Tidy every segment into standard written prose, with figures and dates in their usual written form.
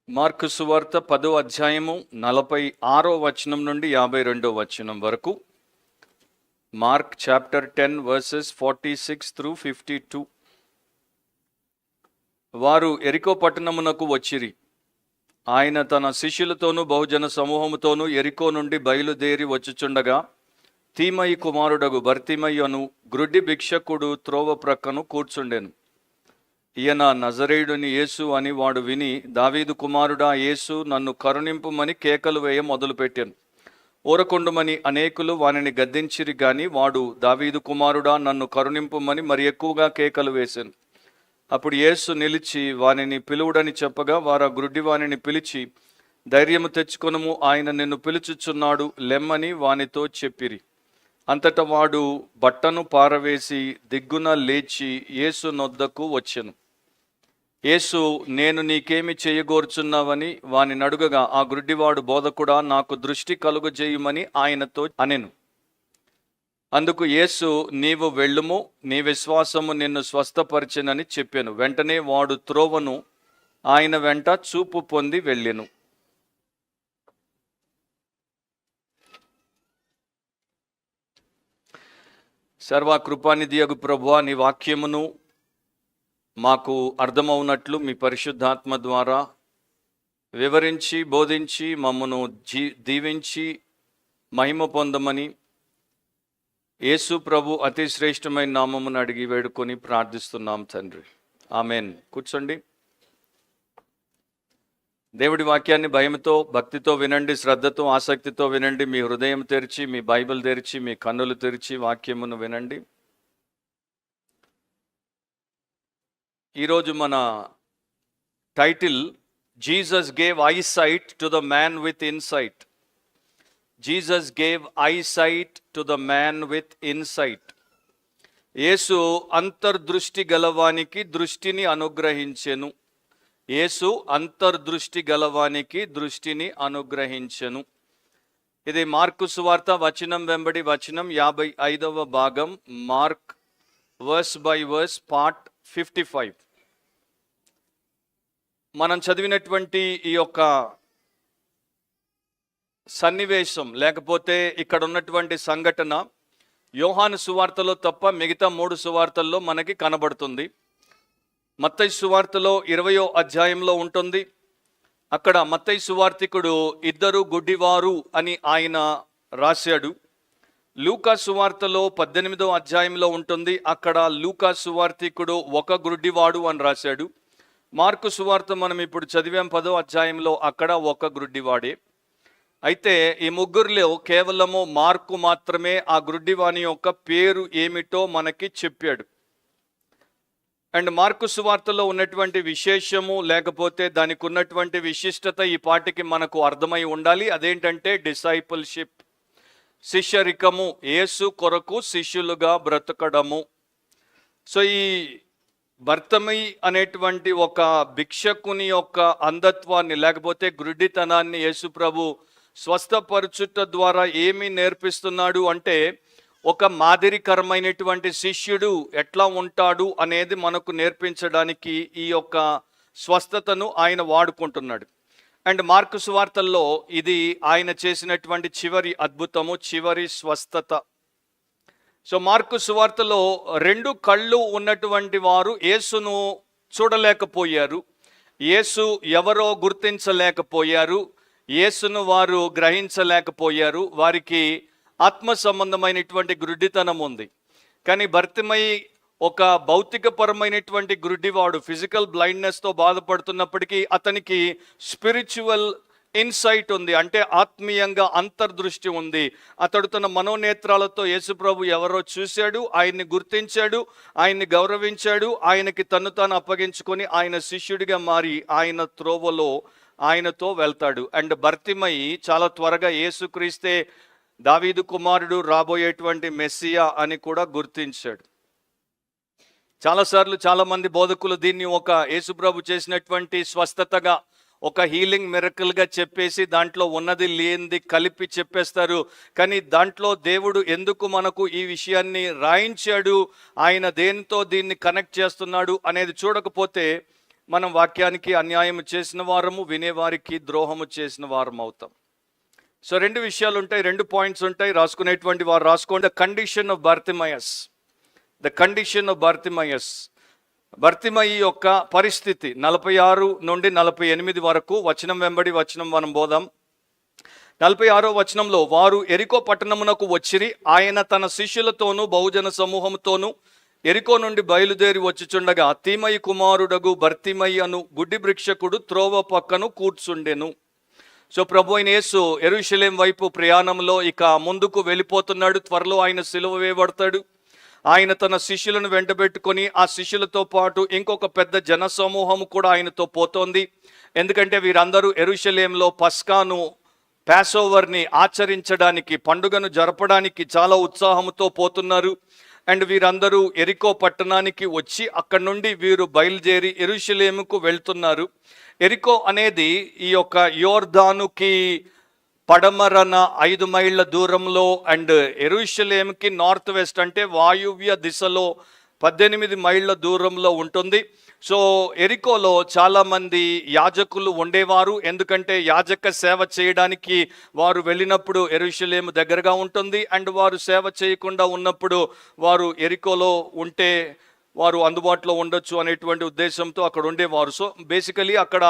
Mark సువార్త 10వ అధ్యాయము 46వ వచనం నుండి 52వ వచనం వరకు. Mark chapter 10 versus 46 through 52. వారు ఎరికో పట్టణమునకు వచ్చిరి. ఆయన తన శిష్యులతోనూ బహుజన సమూహముతోనూ ఎరికో నుండి బయలుదేరి వచ్చుచుండగా తీమయి కుమారుడగు బర్తిమయి అను గ్రుడ్డి భిక్షకుడు త్రోవ ప్రక్కను కూర్చుండెను. ఈయన నజరేయుడిని యేసు అని వాడు విని, దావీదు కుమారుడా యేసు, నన్ను కరుణింపుమని కేకలు వేయ మొదలుపెట్టాను. ఊరకుండుమని అనేకులు వానిని గద్దించిరి గాని వాడు, దావీదు కుమారుడా నన్ను కరుణింపుమని మరి ఎక్కువగా కేకలు వేశాను. అప్పుడు యేసు నిలిచి వానిని పిలువుడని చెప్పగా వారు ఆ గ్రుడ్డి వానిని పిలిచి, ధైర్యము తెచ్చుకొనుము, ఆయన నిన్ను పిలుచుచున్నాడు, లెమ్మని వానితో చెప్పిరి. అంతటా వాడు బట్టను పారవేసి దిగ్గున లేచి యేసు నొద్దకు వచ్చెను. యేసు, నేను నీకేమి చేయగోరుచున్నావని వాని నడుగగా, ఆ గ్రుడ్డివాడు, బోధకుడా నాకు దృష్టి కలుగజేయుమని ఆయనతో అనెను. అందుకు యేసు, నీవు వెళ్ళుము, నీ విశ్వాసము నిన్ను స్వస్థపరిచెనని చెప్పాను. వెంటనే వాడు త్రోవను ఆయన వెంట చూపు పొంది వెళ్ళెను. సర్వకృపానిధియగు ప్రభువా, నీ వాక్యమును మాకు అర్థమవునట్లు మీ పరిశుద్ధాత్మ ద్వారా వివరించి బోధించి మమ్మను దీవించి మహిమ పొందమని యేసు ప్రభు అతి శ్రేష్టమైన నామమును అడిగి వేడుకొని ప్రార్థిస్తున్నాం తండ్రి, ఆమెన్. కూర్చోండి. దేవుడి వాక్యాన్ని భయంతో భక్తితో వినండి, శ్రద్ధతో ఆసక్తితో వినండి. మీ హృదయం తెరిచి, మీ బైబిల్ తెరిచి, మీ కన్నులు తెరిచి వాక్యమును వినండి. ఈరోజు మన title, Jesus gave eyesight to the man with insight. Jesus gave eyesight to the man with insight. యేసు అంతర్దృష్టి గలవానికి దృష్టిని అనుగ్రహించెను. యేసు అంతర్దృష్టి గలవానికి దృష్టిని అనుగ్రహించెను. ఇది మార్కు సువార్త వచనం వెంబడి వచనం 55వ భాగం, Mark verse by verse part 55. మనం చదివినటువంటి ఈ యొక్క సన్నివేశం లేకపోతే ఇక్కడ ఉన్నటువంటి సంఘటన యోహాను సువార్తలో తప్ప మిగతా 3 సువార్తల్లో మనకి కనబడుతుంది. మత్తయి సువార్తలో 20వ అధ్యాయంలో ఉంటుంది. అక్కడ మత్తయి సువార్తికుడు 2 గుడ్డివారు అని ఆయన రాశాడు. లూకా సువార్తలో 18వ అధ్యాయంలో ఉంటుంది. అక్కడ లూకా సువార్తికుడు 1 గుడ్డివాడు అని రాశాడు. మార్కు సువార్త మనం ఇప్పుడు చదివాం 10వ అధ్యాయంలో, అక్కడ 1 గుడ్డివాడే. అయితే ఈ ముగ్గురులో కేవలము మార్కు మాత్రమే ఆ గుడ్డివాని యొక్క పేరు ఏమిటో మనకి చెప్పాడు. అండ్ మార్కు సువార్తలో ఉన్నటువంటి విశేషము లేకపోతే దానికి ఉన్నటువంటి విశిష్టత ఈ పాటికి మనకు అర్థమై ఉండాలి. అదేంటంటే డిసైపుల్షిప్, శిష్యరికము, యేసు కొరకు శిష్యులుగా బ్రతకడము. సో ఈ బర్తిమయి అనేటువంటి ఒక భిక్షకుని యొక్క అంధత్వాన్ని లేకపోతే గుడ్డితనాన్ని యేసు ప్రభు స్వస్థపరచుట ద్వారా ఏమి నేర్పిస్తున్నాడు అంటే, ఒక మాదిరికరమైనటువంటి శిష్యుడు ఎట్లా ఉంటాడు అనేది మనకు నేర్పించడానికి ఈ యొక్క స్వస్థతను ఆయన వాడుకుంటున్నాడు. అండ్ మార్కు సువార్తల్లో ఇది ఆయన చేసినటువంటి చివరి అద్భుతము, చివరి స్వస్థత. సో మార్కు సువార్తలో 2 కళ్ళు ఉన్నటువంటి వారు యేసును చూడలేకపోయారు. యేసు ఎవరో గుర్తించలేకపోయారు. యేసును వారు గ్రహించలేకపోయారు. వారికి ఆత్మ సంబంధమైనటువంటి గుడ్డితనం ఉంది. కానీ బర్తిమయి ఒక భౌతికపరమైనటువంటి గుడ్డివాడు, ఫిజికల్ బ్లైండ్నెస్తో బాధపడుతున్నప్పటికీ అతనికి స్పిరిచువల్ ఇన్సైట్ ఉంది, అంటే ఆత్మీయంగా అంతర్దృష్టి ఉంది. అతడు తన మనోనేత్రాలతో యేసుప్రభు ఎవరో చూశాడు, ఆయన్ని గుర్తించాడు, ఆయన్ని గౌరవించాడు, ఆయనకి తను తాను అప్పగించుకొని ఆయన శిష్యుడిగా మారి ఆయన త్రోవలో ఆయనతో వెళ్తాడు. అండ్ బర్తిమయి చాలా త్వరగా యేసుక్రీస్తే దావీదు కుమారుడు, రాబోయేటువంటి మెస్సియా అని కూడా గుర్తించాడు. చాలాసార్లు చాలామంది బోధకులు దీన్ని ఒక యేసుప్రభు చేసినటువంటి స్వస్థతగా, ఒక హీలింగ్ మిరకల్గా చెప్పేసి దాంట్లో ఉన్నది లేనిది కలిపి చెప్పేస్తారు. కానీ దాంట్లో దేవుడు ఎందుకు మనకు ఈ విషయాన్ని రాయించాడు, ఆయన దేనితో దీన్ని కనెక్ట్ చేస్తున్నాడు అనేది చూడకపోతే మనం వాక్యానికి అన్యాయం చేసిన వారము, వినేవారికి ద్రోహము చేసిన వారం అవుతాం. సో 2 విషయాలు ఉంటాయి, 2 పాయింట్స్ ఉంటాయి. రాసుకునేటువంటి వారు రాసుకోండి. The condition of Bartimaeus. The condition of Bartimaeus. బర్తిమయి యొక్క పరిస్థితి 46 నుండి 48 వరకు వచనం వెంబడి వచనం మనం పోదాం. 46వ వచనంలో, వారు ఎరికో పట్టణమునకు వచ్చిరి. ఆయన తన శిష్యులతోనూ బహుజన సమూహంతోనూ ఎరికో నుండి బయలుదేరి వచ్చుచుండగా తీమయి కుమారుడగు బర్తిమయి అను గుడ్డి భిక్షకుడు త్రోవ పక్కను కూర్చుండెను. సో ప్రభు అయిన యేసు యెరూషలేం వైపు ప్రయాణంలో ఇక ముందుకు వెళ్ళిపోతున్నాడు. త్వరలో ఆయన సిలువ వేయబడతాడు. ఆయన తన శిష్యులను వెంటబెట్టుకొని ఆ శిష్యులతో పాటు ఇంకొక పెద్ద జన సమూహము కూడా ఆయనతో పోతోంది. ఎందుకంటే వీరందరూ యెరూషలేంలో పస్కాను, ప్యాసోవర్ని ఆచరించడానికి, పండుగను జరపడానికి చాలా ఉత్సాహంతో పోతున్నారు. అండ్ వీరందరూ ఎరికో పట్టణానికి వచ్చి అక్కడి నుండి వీరు బయలుదేరి యెరూషలేముకు వెళ్తున్నారు. ఎరికో అనేది ఈ యొక్క యోర్దానుకి పడమరన 5 మైళ్ళ దూరంలో అండ్ యెరూషలేముకి నార్త్ వెస్ట్ అంటే వాయువ్య దిశలో 18 మైళ్ళ దూరంలో ఉంటుంది. సో ఎరికోలో చాలామంది యాజకులు ఉండేవారు. ఎందుకంటే యాజక సేవ చేయడానికి వారు వెళ్ళినప్పుడు యెరూషలేము దగ్గరగా ఉంటుంది. అండ్ వారు సేవ చేయకుండా ఉన్నప్పుడు వారు ఎరికోలో ఉంటే వారు అందుబాటులో ఉండొచ్చు అనేటువంటి ఉద్దేశంతో అక్కడ ఉండేవారు. సో బేసికలీ అక్కడ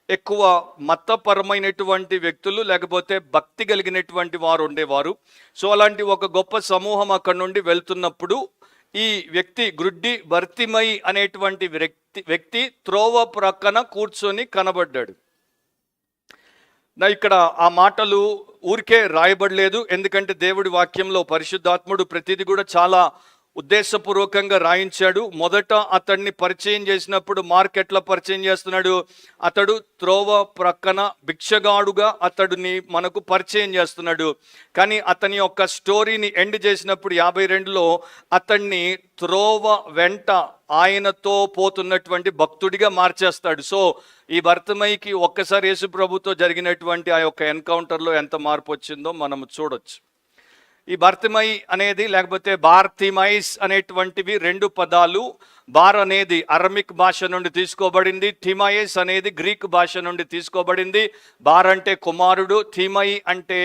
ఎక్కువ మతపరమైనటువంటి వ్యక్తులు లేకపోతే భక్తి కలిగినటువంటి వారు ఉండేవారు. సో అలాంటి ఒక గొప్ప సమూహం అక్కడ నుండి వెళ్తున్నప్పుడు ఈ వ్యక్తి గ్రుడ్డి బర్తిమయి అనేటువంటి వ్యక్తి త్రోవ ప్రక్కన కూర్చొని కనబడ్డాడు. ఇక్కడ ఆ మాటలు ఊరికే రాయబడలేదు. ఎందుకంటే దేవుడి వాక్యంలో పరిశుద్ధాత్ముడు ప్రతిదీ కూడా చాలా ఉద్దేశపూర్వకంగా రాయించాడు. మొదట అతన్ని పరిచయం చేసినప్పుడు మార్కెట్లో పరిచయం చేస్తున్నాడు. అతడు త్రోవ ప్రక్కన భిక్షగాడుగా అతడిని మనకు పరిచయం చేస్తున్నాడు. కానీ అతని యొక్క స్టోరీని ఎండ్ చేసినప్పుడు 52లో అతన్ని త్రోవ వెంట ఆయనతో పోతున్నటువంటి భక్తుడిగా మార్చేస్తాడు. సో ఈ బర్తిమయికి ఒక్కసారి యేసు ప్రభుతో జరిగినటువంటి ఆ యొక్క ఎన్కౌంటర్లో ఎంత మార్పు వచ్చిందో మనం చూడొచ్చు. ఈ బర్తిమయి అనేది లేకపోతే బార్తిమైస్ అనేటువంటివి 2 పదాలు. బార్ అనేది అరమిక్ భాష నుండి తీసుకోబడింది. థిమయస్ అనేది గ్రీక్ భాష నుండి తీసుకోబడింది. బార్ అంటే కుమారుడు, థీమయి అంటే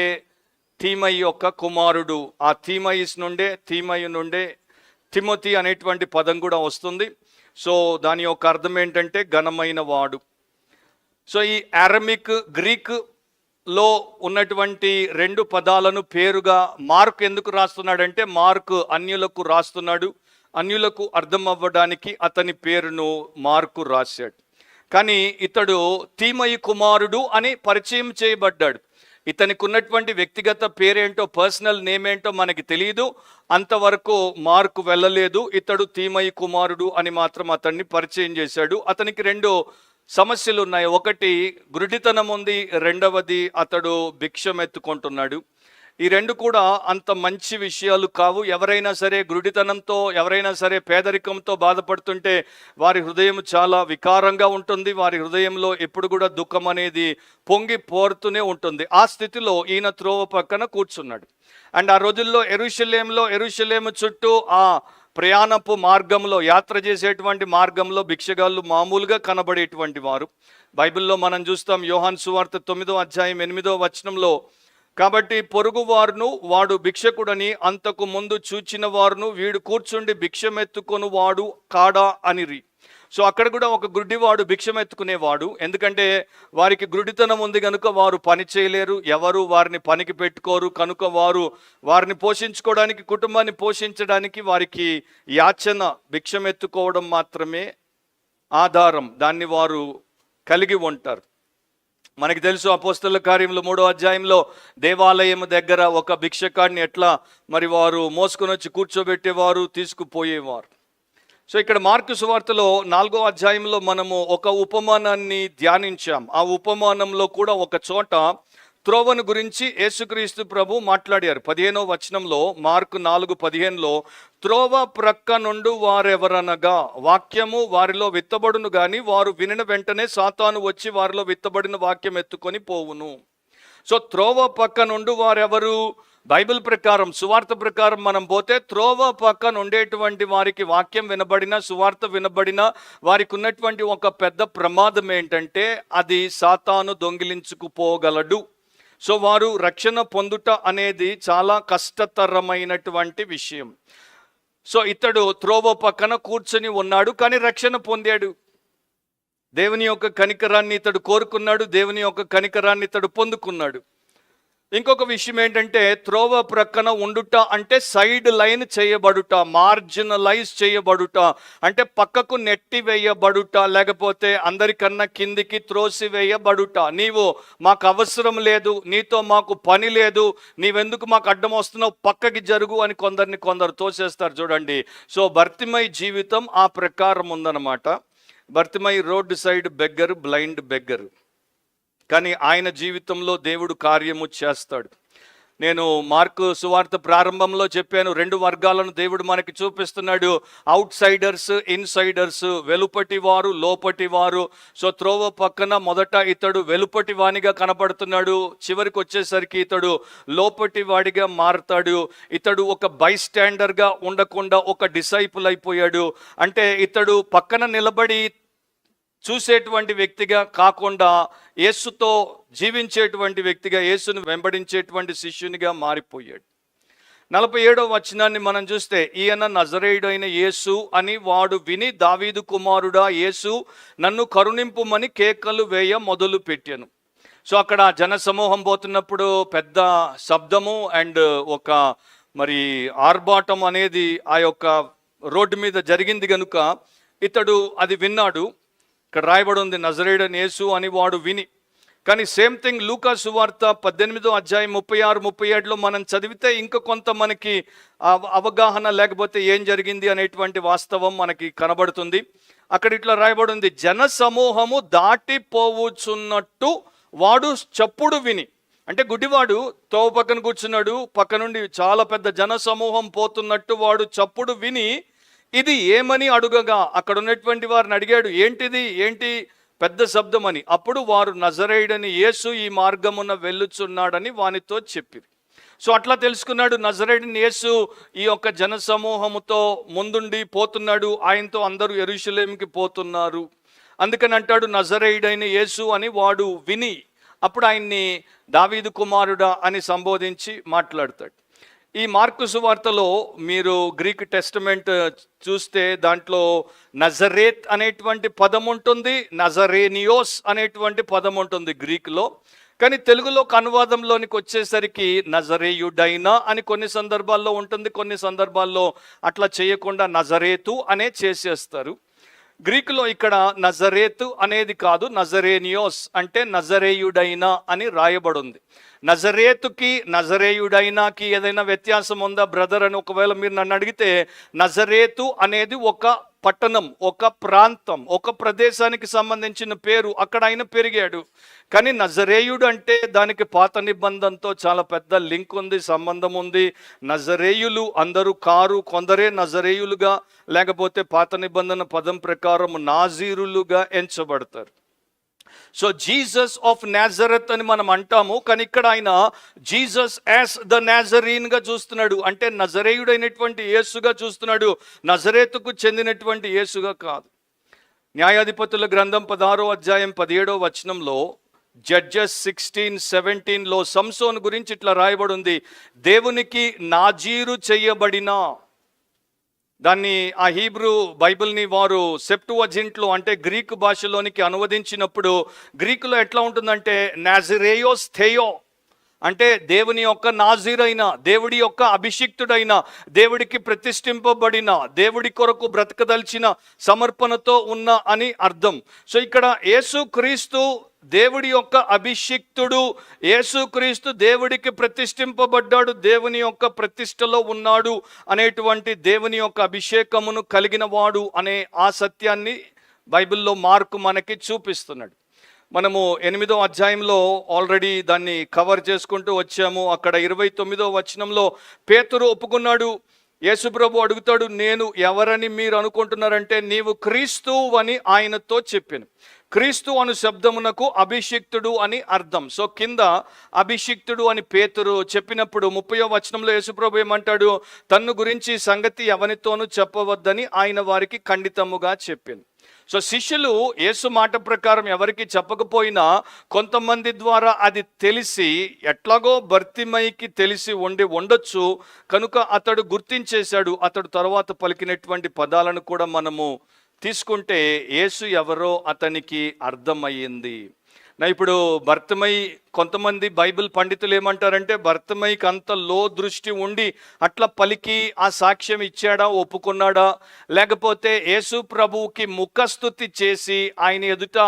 థీమయి యొక్క కుమారుడు. ఆ థీమయిస్ నుండే, థీమయి నుండే తిమోతి అనేటువంటి పదం కూడా వస్తుంది. సో దాని యొక్క అర్థం ఏంటంటే ఘనమైన వాడు. సో ఈ అరమిక్, గ్రీక్ లో ఉన్నటువంటి 2 పదాలను పేరుగా మార్కు ఎందుకు రాస్తున్నాడంటే, మార్కు అన్యులకు రాస్తున్నాడు. అన్యులకు అర్థం అవ్వడానికి అతని పేరును మార్కు రాశాడు. కానీ ఇతడు తీమయి కుమారుడు అని పరిచయం చేయబడ్డాడు. ఇతనికి ఉన్నటువంటి వ్యక్తిగత పేరేంటో, పర్సనల్ నేమ్ ఏంటో మనకి తెలియదు. అంతవరకు మార్కు వెళ్ళలేదు. ఇతడు తీమయి కుమారుడు అని మాత్రం అతన్ని పరిచయం చేశాడు. అతనికి 2 సమస్యలు ఉన్నాయి. ఒకటి గురుడితనం ఉంది, రెండవది అతడు భిక్షమెత్తుకుంటున్నాడు. ఈ 2 కూడా అంత మంచి విషయాలు కావు. ఎవరైనా సరే గురుడితనంతో, ఎవరైనా సరే పేదరికంతో బాధపడుతుంటే వారి హృదయం చాలా వికారంగా ఉంటుంది. వారి హృదయంలో ఎప్పుడు కూడా దుఃఖం అనేది పొంగి పోరుతూనే ఉంటుంది. ఆ స్థితిలో ఈయన త్రోవ పక్కన కూర్చున్నాడు. అండ్ ఆ రోజుల్లో యెరూషలేము చుట్టూ ఆ ప్రయాణపు మార్గంలో, యాత్ర చేసేటువంటి మార్గంలో భిక్షగాళ్ళు మామూలుగా కనబడేటువంటి వారు. బైబిల్లో మనం చూస్తాం, యోహాను సువార్త 9వ అధ్యాయం 8వ వచనంలో, కాబట్టి పొరుగు వారును వాడు భిక్షకుడని అంతకు ముందు చూచిన వారును వీడు కూర్చుండి భిక్షమెత్తుకొని వాడు కాడా అనిరి. సో అక్కడ కూడా ఒక గుడ్డివాడు భిక్షమెత్తుకునేవాడు. ఎందుకంటే వారికి గుడ్డితనం ఉంది కనుక వారు పని చేయలేరు, ఎవరు వారిని పనికి పెట్టుకోరు. కనుక వారిని పోషించుకోవడానికి, కుటుంబాన్ని పోషించడానికి వారికి యాచన, భిక్షమెత్తుకోవడం మాత్రమే ఆధారం. దాన్ని వారు కలిగి ఉంటారు. మనకి తెలుసు, అపోస్తలుల కార్యములు 3వ అధ్యాయంలో దేవాలయం దగ్గర ఒక భిక్షకాడిని ఎట్లా మరి వారు మోసుకొని వచ్చి కూర్చోబెట్టేవారు, తీసుకుపోయేవారు. సో ఇక్కడ మార్కు సువార్తలో 4వ అధ్యాయంలో మనము ఒక ఉపమానాన్ని ధ్యానించాం. ఆ ఉపమానంలో కూడా ఒక చోట త్రోవను గురించి యేసుక్రీస్తు ప్రభు మాట్లాడారు. 15వ వచనంలో, మార్కు 4:15లో, త్రోవ ప్రక్క నుండి వారెవరనగా వాక్యము వారిలో విత్తబడును గాని వారు వినిన వెంటనే సాతాను వచ్చి వారిలో విత్తబడిన వాక్యం ఎత్తుకొని పోవును. సో త్రోవ పక్క నుండి వారెవరు? బైబిల్ ప్రకారం, సువార్త ప్రకారం మనం పోతే త్రోవ పక్కన ఉండేటువంటి వారికి వాక్యం వినబడిన, సువార్త వినబడిన వారికి ఉన్నటువంటి ఒక పెద్ద ప్రమాదం ఏంటంటే అది సాతాను దొంగిలించుకుపోగలడు. సో వారు రక్షణ పొందుట అనేది చాలా కష్టతరమైనటువంటి విషయం. సో ఇతడు త్రోవ పక్కన కూర్చొని ఉన్నాడు, కానీ రక్షణ పొందాడు. దేవుని యొక్క కనికరాన్ని ఇతడు కోరుకున్నాడు, దేవుని యొక్క కనికరాన్ని ఇతడు పొందుకున్నాడు. ఇంకొక విషయం ఏంటంటే త్రోవ ప్రక్కన ఉండుట అంటే సైడ్ లైన్ చేయబడుట, మార్జినలైజ్ చేయబడుట, అంటే పక్కకు నెట్టి వేయబడుట, లేకపోతే అందరికన్నా కిందికి త్రోసి వేయబడుట. నీవు మాకు అవసరం లేదు, నీతో మాకు పని లేదు, నీవెందుకు మాకు అడ్డం వస్తున్నావు, పక్కకి జరుగు అని కొందరు తోసేస్తారు చూడండి. సో బర్తిమై జీవితం ఆ ప్రకారం ఉందన్నమాట. బర్తిమై roadside beggar, blind beggar, కానీ ఆయన జీవితంలో దేవుడు కార్యము చేస్తాడు. నేను మార్కు సువార్త ప్రారంభంలో చెప్పాను, 2 వర్గాలను దేవుడు మనకి చూపిస్తున్నాడు. అవుట్ సైడర్స్, ఇన్సైడర్స్, వెలుపటి వారు, లోపటి వారు. సో త్రోవ పక్కన మొదట ఇతడు వెలుపటి వానిగా కనపడుతున్నాడు, చివరికి వచ్చేసరికి ఇతడు లోపటి వాడిగా మారుతాడు. ఇతడు ఒక బైస్టాండర్గా ఉండకుండా ఒక డిసైపుల్ అయిపోయాడు. అంటే ఇతడు పక్కన నిలబడి చూసేటువంటి వ్యక్తిగా కాకుండా యేసుతో జీవించేటువంటి వ్యక్తిగా, యేసును వెంబడించేటువంటి శిష్యునిగా మారిపోయాడు. 47వ వచనాన్ని మనం చూస్తే, ఈయన నజరేయుడైన యేసు అని వాడు విని, దావీదు కుమారుడా యేసు, నన్ను కరుణింపుమని కేకలు వేయ మొదలు పెట్టాను. సో అక్కడ జనసమూహం పోతున్నప్పుడు పెద్ద శబ్దము అండ్ ఒక మరి ఆర్భాటం అనేది ఆ యొక్క రోడ్డు మీద జరిగింది కనుక ఇతడు అది విన్నాడు. ఇక్కడ రాయబడి ఉంది, నజరేయుడైన యేసు అని వాడు విని. కానీ సేమ్ థింగ్ లూకా సువార్త 18వ అధ్యాయం 36-37లో మనం చదివితే ఇంకా కొంత మనకి అవగాహన, లేకపోతే ఏం జరిగింది అనేటువంటి వాస్తవం మనకి కనబడుతుంది. అక్కడ ఇట్లా రాయబడి ఉంది, జన సమూహము దాటిపోవచ్చున్నట్టు వాడు చప్పుడు విని. అంటే గుడ్డివాడు తోవ పక్కన కూర్చున్నాడు, పక్క నుండి చాలా పెద్ద జన సమూహం పోతున్నట్టు వాడు చప్పుడు విని ఇది ఏమని అడుగగా అక్కడ ఉన్నటువంటి వారిని అడిగాడు, ఏంటి పెద్ద శబ్దం అని. అప్పుడు వారు నజరేయుడని యేసు ఈ మార్గమున వెళ్ళుచున్నాడని వానితో చెప్పిరి. సో అట్లా తెలుసుకున్నాడు, నజరేయుడని యేసు ఈ యొక్క జన సమూహముతో ముందుండి పోతున్నాడు, ఆయనతో అందరూ యెరూషలేముకి పోతున్నారు. అందుకని అంటాడు నజరేయుడైన యేసు అని వాడు విని. అప్పుడు ఆయన్ని దావీదు కుమారుడా అని సంబోధించి మాట్లాడతాడు. ఈ మార్కు సువార్తలో మీరు గ్రీక్ టెస్టమెంట్ చూస్తే దాంట్లో నజరేత్ అనేటువంటి పదం ఉంటుంది, నజరేనియోస్ అనేటువంటి పదం ఉంటుంది గ్రీకులో. కానీ తెలుగులో అనువాదంలోనికి వచ్చేసరికి నజరేయుడైనా అని కొన్ని సందర్భాల్లో ఉంటుంది, కొన్ని సందర్భాల్లో అట్లా చేయకుండా నజరేతు అనే చేసేస్తారు. గ్రీకులో ఇక్కడ నజరేతు అనేది కాదు, నజరేనియోస్ అంటే నజరేయుడైనా అని రాయబడి ఉంది. నజరేతుకి నజరేయుడైనాకి ఏదైనా వ్యత్యాసం ఉందా బ్రదర్ అని ఒకవేళ మీరు నన్ను అడిగితే, నజరేతు అనేది ఒక పట్టణం, ఒక ప్రాంతం, ఒక ప్రదేశానికి సంబంధించిన పేరు, అక్కడ ఆయన పెరిగాడు. కానీ నజరేయుడు అంటే దానికి పాత నిబంధనతో చాలా పెద్ద లింక్ ఉంది, సంబంధం ఉంది. నజరేయులు అందరూ కారు, కొందరే నజరేయులుగా లేకపోతే పాత నిబంధన పదం ప్రకారం నాజీరులుగా ఎంచబడతారు. సో జీసస్ ఆఫ్ నాజరత్ అని మనం అంటాము, కానీ ఇక్కడ ఆయన జీసస్ యాజ్ ద నాజరీన్గా చూస్తున్నాడు. అంటే నజరేయుడైనటువంటి యేసుగా చూస్తున్నాడు, నజరేతుకు చెందినటువంటి యేసుగా కాదు. న్యాయాధిపతుల గ్రంథం 16వ అధ్యాయం 17వ వచనంలో, జడ్జెస్ 16-17లో సంసోను గురించి ఇట్లా రాయబడి ఉంది, దేవునికి నాజీరు చేయబడిన. దాన్ని ఆ హీబ్రూ బైబిల్ని వారు సెప్టువజింట్లో అంటే గ్రీకు భాషలోనికి అనువదించినప్పుడు గ్రీకులో ఎట్లా ఉంటుందంటే నాజరేయోస్ థేయో, అంటే దేవుని యొక్క నాజీరైన, దేవుడి యొక్క అభిషిక్తుడైన, దేవుడికి ప్రతిష్ఠింపబడిన, దేవుడి కొరకు బ్రతకదలిచిన, సమర్పణతో ఉన్న అని అర్థం. సో ఇక్కడ యేసుక్రీస్తు దేవుడి యొక్క అభిషిక్తుడు, యేసుక్రీస్తు దేవుడికి ప్రతిష్ఠింపబడ్డాడు, దేవుని యొక్క ప్రతిష్టలో ఉన్నాడు అనేటువంటి దేవుని యొక్క అభిషేకమును కలిగిన వాడు అనే ఆ సత్యాన్ని బైబిల్లో మార్కు మనకి చూపిస్తున్నాడు. మనము 8వ అధ్యాయంలో ఆల్రెడీ దాన్ని కవర్ చేసుకుంటూ వచ్చాము. అక్కడ 29వ వచనంలో పేతురు ఒప్పుకున్నాడు, యేసుప్రభు అడుగుతాడు, నేను ఎవరని మీరు అనుకుంటున్నారంటే నీవు క్రీస్తు అని ఆయనతో చెప్పాను. క్రీస్తు అను శబ్దమునకు అభిషిక్తుడు అని అర్థం. సో కింద అభిషిక్తుడు అని పేతురు చెప్పినప్పుడు 30వ వచనంలో యేసుప్రభు ఏమంటాడు, తన్ను గురించి సంగతి ఎవరితోనూ చెప్పవద్దని ఆయన వారికి ఖండితముగా చెప్పాను. సో శిష్యులు యేసు మాట ప్రకారం ఎవరికి చెప్పకపోయినా కొంతమంది ద్వారా అది తెలిసి, ఎట్లాగో బర్తిమయికి తెలిసి ఉండొచ్చు కనుక అతడు గుర్తించేశాడు. అతడు తర్వాత పలికినటువంటి పదాలను కూడా మనము తీసుకుంటే యేసు ఎవరో అతనికి అర్థమయ్యింది. ఇప్పుడు భర్తమై, కొంతమంది బైబిల్ పండితులు ఏమంటారంటే భర్తమైకి అంత లో దృష్టి ఉండి అట్లా పలికి ఆ సాక్ష్యం ఇచ్చాడా, ఒప్పుకున్నాడా, లేకపోతే యేసు ప్రభువుకి ముఖస్తుతి చేసి ఆయన ఎదుట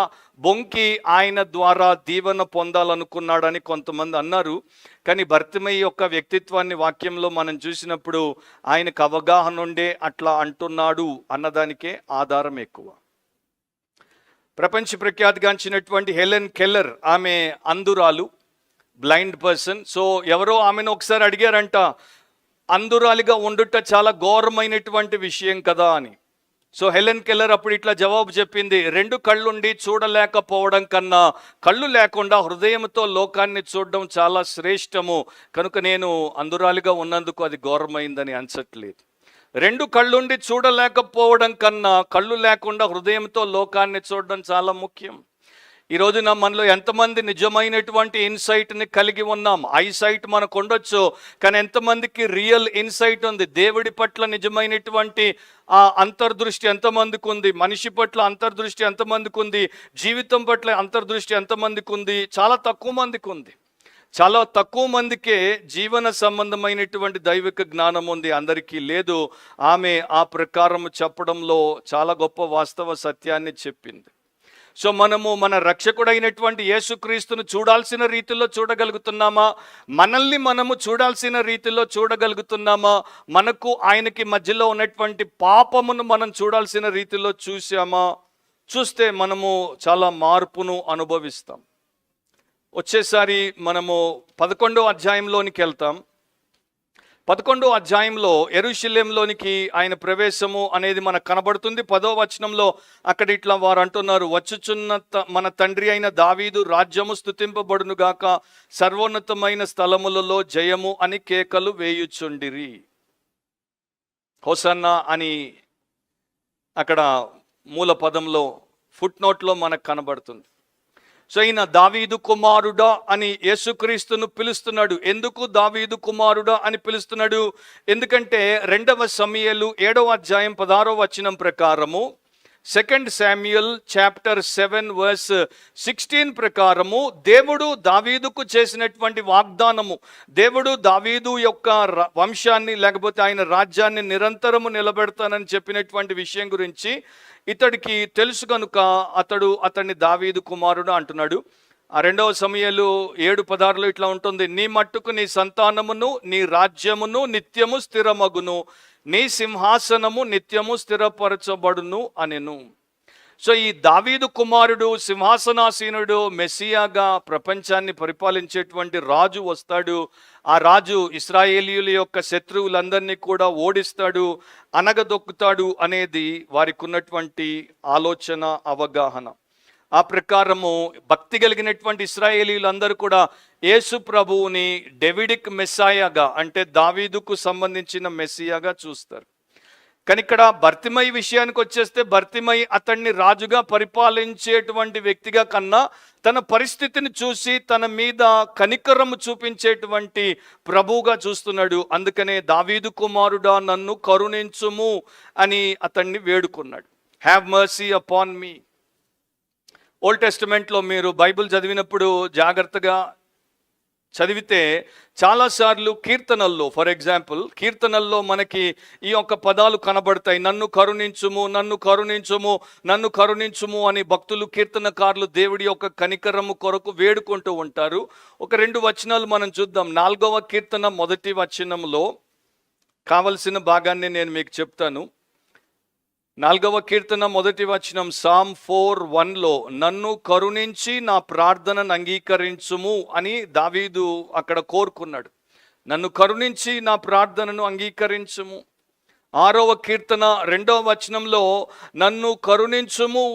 బొంకి ఆయన ద్వారా దీవెన పొందాలనుకున్నాడని కొంతమంది అన్నారు. కానీ భర్తమై యొక్క వ్యక్తిత్వాన్ని వాక్యంలో మనం చూసినప్పుడు ఆయనకు అవగాహన ఉండే అట్లా అంటున్నాడు అన్నదానికే ఆధారం ఎక్కువ. ప్రపంచ ప్రఖ్యాతిగాంచినటువంటి హెలెన్ కెల్లర్, ఆమె అంధురాలు, బ్లైండ్ పర్సన్. సో ఎవరో ఆమెను ఒకసారి అడిగారంట, అంధురాలిగా ఉండుట చాలా ఘోరమైనటువంటి విషయం కదా అని. సో హెలెన్ కెల్లర్ అప్పుడు ఇట్లా జవాబు చెప్పింది, 2 కళ్ళుండి చూడలేకపోవడం కన్నా కళ్ళు లేకుండా హృదయంతో లోకాన్ని చూడడం చాలా శ్రేష్టము, కనుక నేను అంధురాలిగా ఉన్నందుకు అది ఘోరమైందని అనచట్లేదు. 2 కళ్ళుండి చూడలేకపోవడం కన్నా కళ్ళు లేకుండా హృదయంతో లోకాన్ని చూడడం చాలా ముఖ్యం. ఈ రోజున మనలో ఎంతమంది నిజమైనటువంటి ఇన్సైట్ని కలిగి ఉన్నాం? ఐసైట్ మనకు ఉండొచ్చు, కానీ ఎంతమందికి రియల్ ఇన్సైట్ ఉంది? దేవుడి పట్ల నిజమైనటువంటి ఆ అంతర్దృష్టి ఎంతమందికి ఉంది? మనిషి పట్ల అంతర్దృష్టి ఎంతమందికి ఉంది? జీవితం పట్ల అంతర్దృష్టి ఎంతమందికి ఉంది? చాలా తక్కువ మందికి ఉంది. చాలా తక్కువ మందికే జీవన సంబంధమైనటువంటి దైవిక జ్ఞానం ఉంది, అందరికీ లేదు. ఆమె ఆ ప్రకారం చెప్పడంలో చాలా గొప్ప వాస్తవ సత్యాన్ని చెప్పింది. సో మనము మన రక్షకుడైనటువంటి యేసుక్రీస్తును చూడాల్సిన రీతిలో చూడగలుగుతున్నామా? మనల్ని మనము చూడాల్సిన రీతిలో చూడగలుగుతున్నామా? మనకు ఆయనకి మధ్యలో ఉన్నటువంటి పాపమును మనం చూడాల్సిన రీతిలో చూసామా? చూస్తే మనము చాలా మార్పును అనుభవిస్తాం. వచ్చేసారి మనము 11వ అధ్యాయంలోనికి వెళ్తాం. 11వ అధ్యాయంలో యెరూషలేములోనికి ఆయన ప్రవేశము అనేది మనకు కనబడుతుంది. 10వ వచనంలో అక్కడ ఇట్లా వారు అంటున్నారు, వచ్చుచున్న మన తండ్రి అయిన దావీదు రాజ్యము స్తుతింపబడును గాక, సర్వోన్నతమైన స్థలములలో జయము అని కేకలు వేయుచుండిరి. హోసన్నా అని అక్కడ మూల పదంలో ఫుట్ నోట్లో మనకు కనబడుతుంది. సో ఈయన దావీదు కుమారుడా అని యేసుక్రీస్తును పిలుస్తున్నాడు. ఎందుకు దావీదు కుమారుడా అని పిలుస్తున్నాడు? ఎందుకంటే 2వ సమూయేలు 7వ అధ్యాయం 16వ వచనం ప్రకారము, 2 శామ్యూయల్ చాప్టర్ 7 వర్స్ 16 ప్రకారము దేవుడు దావీదుకు చేసినటువంటి వాగ్దానము, దేవుడు దావీదు యొక్క వంశాన్ని లేకపోతే ఆయన రాజ్యాన్ని నిరంతరము నిలబెడతానని చెప్పినటువంటి విషయం గురించి ఇతడికి తెలుసు కనుక అతన్ని దావీదు కుమారుడు అంటున్నాడు. ఆ 2వ సమూయేలు 7:16లో ఇట్లా ఉంటుంది, నీ మట్టుకు నీ సంతానమును నీ రాజ్యమును నిత్యము స్థిరమగును, నీ సింహాసనము నిత్యము స్థిరపరచబడును అనెను. సో ఈ దావీదు కుమారుడు, సింహాసనాసీనుడు, మెస్సియాగా ప్రపంచాన్ని పరిపాలించేటువంటి రాజు వస్తాడు. ఆ రాజు ఇశ్రాయేలీయుల యొక్క శత్రువులందరినీ కూడా ఓడిస్తాడు, అనగదొక్కుతాడు అనేది వారికి ఉన్నటువంటి ఆలోచన, అవగాహన. ఆ ప్రకారము భక్తి కలిగినటువంటి ఇశ్రాయేలీయులందరూ కూడా యేసు ప్రభువుని డేవిడిక్ మెస్సాయాగా, అంటే దావీదుకు సంబంధించిన మెస్సియాగా చూస్తారు. కానీ ఇక్కడ భర్తిమై విషయానికి వచ్చేస్తే భర్తిమై అతన్ని రాజుగా పరిపాలించేటువంటి వ్యక్తిగా కన్నా తన పరిస్థితిని చూసి తన మీద కనికరము చూపించేటువంటి ప్రభువుగా చూస్తున్నాడు. అందుకనే దావీదు కుమారుడా నన్ను కరుణించుము అని అతన్ని వేడుకున్నాడు. Have mercy upon me. Old టెస్టిమెంట్లో మీరు బైబిల్ చదివినప్పుడు జాగ్రత్తగా చదివితే చాలాసార్లు కీర్తనల్లో, ఫర్ ఎగ్జాంపుల్ కీర్తనల్లో మనకి ఈ యొక్క పదాలు కనబడతాయి, నన్ను కరుణించుము, నన్ను కరుణించుము, నన్ను కరుణించుము అని భక్తులు, కీర్తనకారులు దేవుడి యొక్క కనికరము కొరకు వేడుకుంటూ ఉంటారు. ఒక 2 వచనాలు మనం చూద్దాం. 4వ కీర్తన 1వ వచనంలో కావలసిన భాగాన్ని నేను మీకు చెప్తాను. 4వ కీర్తన 1వ వచనం, సామ్ 4:1లో నన్ను కరుణించి నా ప్రార్థనను అంగీకరించుము అని దావీదు అక్కడ కోరుకున్నాడు. నన్ను కరుణించి నా ప్రార్థనను అంగీకరించుము. 6వ కీర్తన 2వ వచనంలో నన్ను కరుణించుము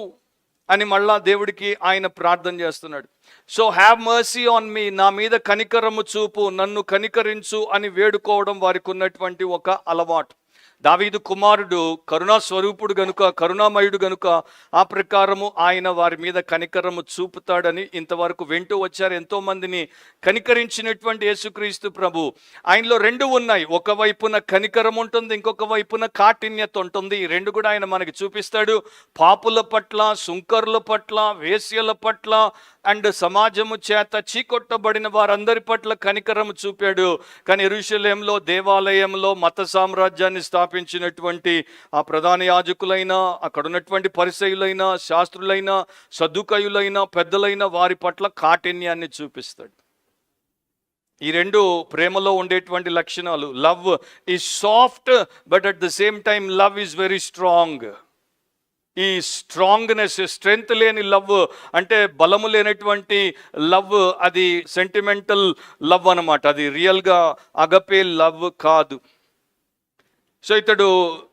అని మళ్ళా దేవుడికి ఆయన ప్రార్థన చేస్తున్నాడు. So have mercy on me, నా మీద కనికరము చూపు, నన్ను కనికరించు అని వేడుకోవడం వారికి ఉన్నటువంటి ఒక అలవాటు. దావీదు కుమారుడు కరుణా స్వరూపుడు గనుక, కరుణామయుడు గనుక ఆ ప్రకారము ఆయన వారి మీద కనికరము చూపుతాడని ఇంతవరకు వింటూ వచ్చారు. ఎంతో మందిని కనికరించినటువంటి యేసుక్రీస్తు ప్రభు, ఆయనలో రెండు ఉన్నాయి. ఒకవైపున కనికరం ఉంటుంది, ఇంకొక వైపున కాఠిన్యత ఉంటుంది. ఈ రెండు కూడా ఆయన మనకి చూపిస్తాడు. పాపుల పట్ల, సుంకరుల పట్ల, వేశ్యల పట్ల అండ్ సమాజము చేత చీకొట్టబడిన వారందరి పట్ల కనికరము చూపాడు. కానీ యెరూషలేములో దేవాలయంలో మత సామ్రాజ్యాన్ని స్థాపించినటువంటి ఆ ప్రధాన యాజకులైన, అక్కడ ఉన్నటువంటి పరిసయ్యులైన, శాస్త్రులైన, సద్దుకయులైన, పెద్దలైన వారి పట్ల కాఠిన్యాన్ని చూపిస్తాడు. ఈ రెండు ప్రేమలో ఉండేటువంటి లక్షణాలు. Love is soft but at the same time love is very strong. ఈ స్ట్రాంగ్నెస్, స్ట్రెంగ్త్ లేని లవ్ అంటే బలము లేనటువంటి లవ్, అది సెంటిమెంటల్ లవ్ అన్నమాట. అది రియల్గా అగపే లవ్ కాదు. సో ఇతడు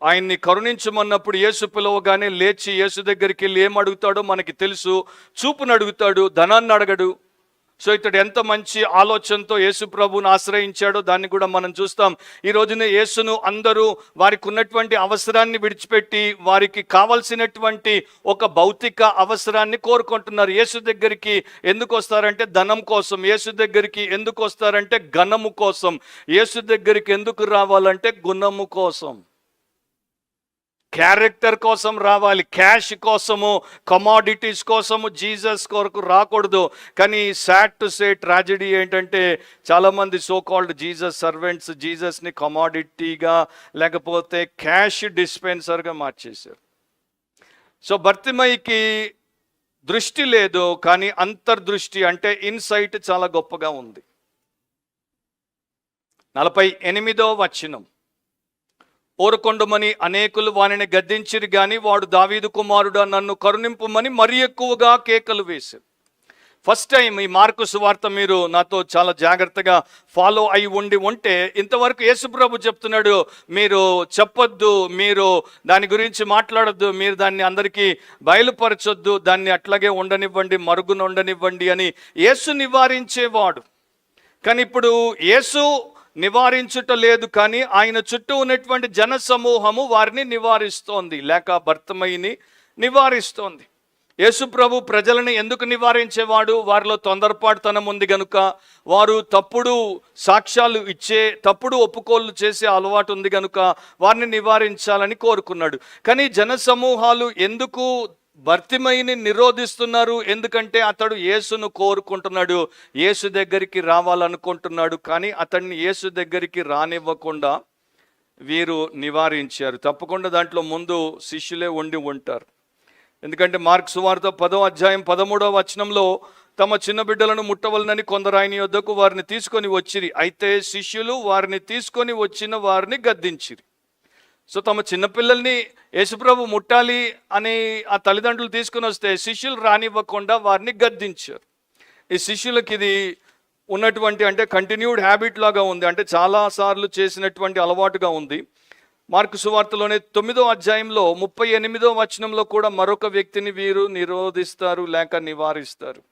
ఆయన్ని కరుణించమన్నప్పుడు యేసు పిలవగానే లేచి యేసు దగ్గరికి వెళ్ళి ఏం అడుగుతాడో మనకి తెలుసు. చూపును అడుగుతాడు, ధనాన్ని అడగడు. సో ఇతడు ఎంత మంచి ఆలోచనతో యేసు ప్రభువుని ఆశ్రయించాడో దాన్ని కూడా మనం చూస్తాం. ఈ రోజున యేసును అందరూ వారికి ఉన్నటువంటి అవసరాన్ని విడిచిపెట్టి వారికి కావలసినటువంటి ఒక భౌతిక అవసరాన్ని కోరుకుంటున్నారు. యేసు దగ్గరికి ఎందుకు వస్తారంటే ధనం కోసం, యేసు దగ్గరికి ఎందుకు వస్తారంటే ఘనము కోసం, యేసు దగ్గరికి ఎందుకు రావాలంటే గుణము కోసం, క్యారెక్టర్ కోసం రావాలి. క్యాష్ కోసము, కమాడిటీస్ కోసము జీసస్ కొరకు రాకూడదు. కానీ సాడ్ టు సే, ట్రాజెడీ ఏంటంటే చాలామంది సో కాల్డ్ జీసస్ సర్వెంట్స్ జీసస్ని కమాడిటీగా లేకపోతే క్యాష్ డిస్పెన్సర్గా మార్చేశారు. సో బర్తిమయికి దృష్టి లేదు, కానీ అంతర్దృష్టి అంటే ఇన్సైట్ చాలా గొప్పగా ఉంది. 48వ వచనం, ఓరకొండమని అనేకులు వానిని గద్దించిరి గాని వాడు దావీదు కుమారుడా నన్ను కరుణింపుమని మరి ఎక్కువగా కేకలు వేశారు. ఫస్ట్ టైం ఈ మార్కు సువార్త మీరు నాతో చాలా జాగ్రత్తగా ఫాలో అయి ఉంటే ఇంతవరకు యేసుప్రభు చెప్తున్నాడు, మీరు చెప్పొద్దు, మీరు దాని గురించి మాట్లాడొద్దు, మీరు దాన్ని అందరికీ బయలుపరచొద్దు, దాన్ని అట్లాగే ఉండనివ్వండి, మరుగున ఉండనివ్వండి అని యేసు నివారించేవాడు. కానీ ఇప్పుడు యేసు నివారించుట లేదు, కానీ ఆయన చుట్టూ ఉన్నటువంటి జన సమూహము వారిని నివారిస్తోంది, లేక బర్తిమయిని నివారిస్తోంది. యేసు ప్రభు ప్రజలను ఎందుకు నివారించేవాడు? వారిలో తొందరపాటుతనం ఉంది గనుక, వారు తప్పుడు సాక్ష్యాలు ఇచ్చే, తప్పుడు ఒప్పుకోళ్ళు చేసే అలవాటు ఉంది గనుక వారిని నివారించాలని కోరుకున్నాడు. కానీ జన సమూహాలు ఎందుకు బర్తిమయిని నిరోధిస్తున్నారు? ఎందుకంటే అతడు యేసును కోరుకుంటున్నాడు, యేసు దగ్గరికి రావాలనుకుంటున్నాడు. కానీ అతన్ని యేసు దగ్గరికి రానివ్వకుండా వీరు నివారించారు. తప్పకుండా దాంట్లో ముందు శిష్యులే ఉండి ఉంటారు. ఎందుకంటే మార్కు సువార్త 10వ అధ్యాయం 13వ వచనంలో తమ చిన్న బిడ్డలను ముట్టవలనని కొందరు ఆయన యొద్దకు వారిని తీసుకొని వచ్చిరి. అయితే శిష్యులు వారిని తీసుకొని వచ్చిన వారిని గద్దించిరి. సో తమ చిన్నపిల్లల్ని యేసుప్రభు ముట్టాలి అని ఆ తల్లిదండ్రులు తీసుకుని వస్తే శిష్యులు రానివ్వకుండా వారిని గద్దించారు. ఈ శిష్యులకి ఇది ఉన్నటువంటి అంటే కంటిన్యూడ్ హ్యాబిట్ లాగా ఉంది, అంటే చాలాసార్లు చేసినటువంటి అలవాటుగా ఉంది. మార్కు సువార్తలోనే 9వ అధ్యాయంలో 38వ వచనంలో కూడా మరొక వ్యక్తిని వీరు నిరోధిస్తారు లేక నివారిస్తారు.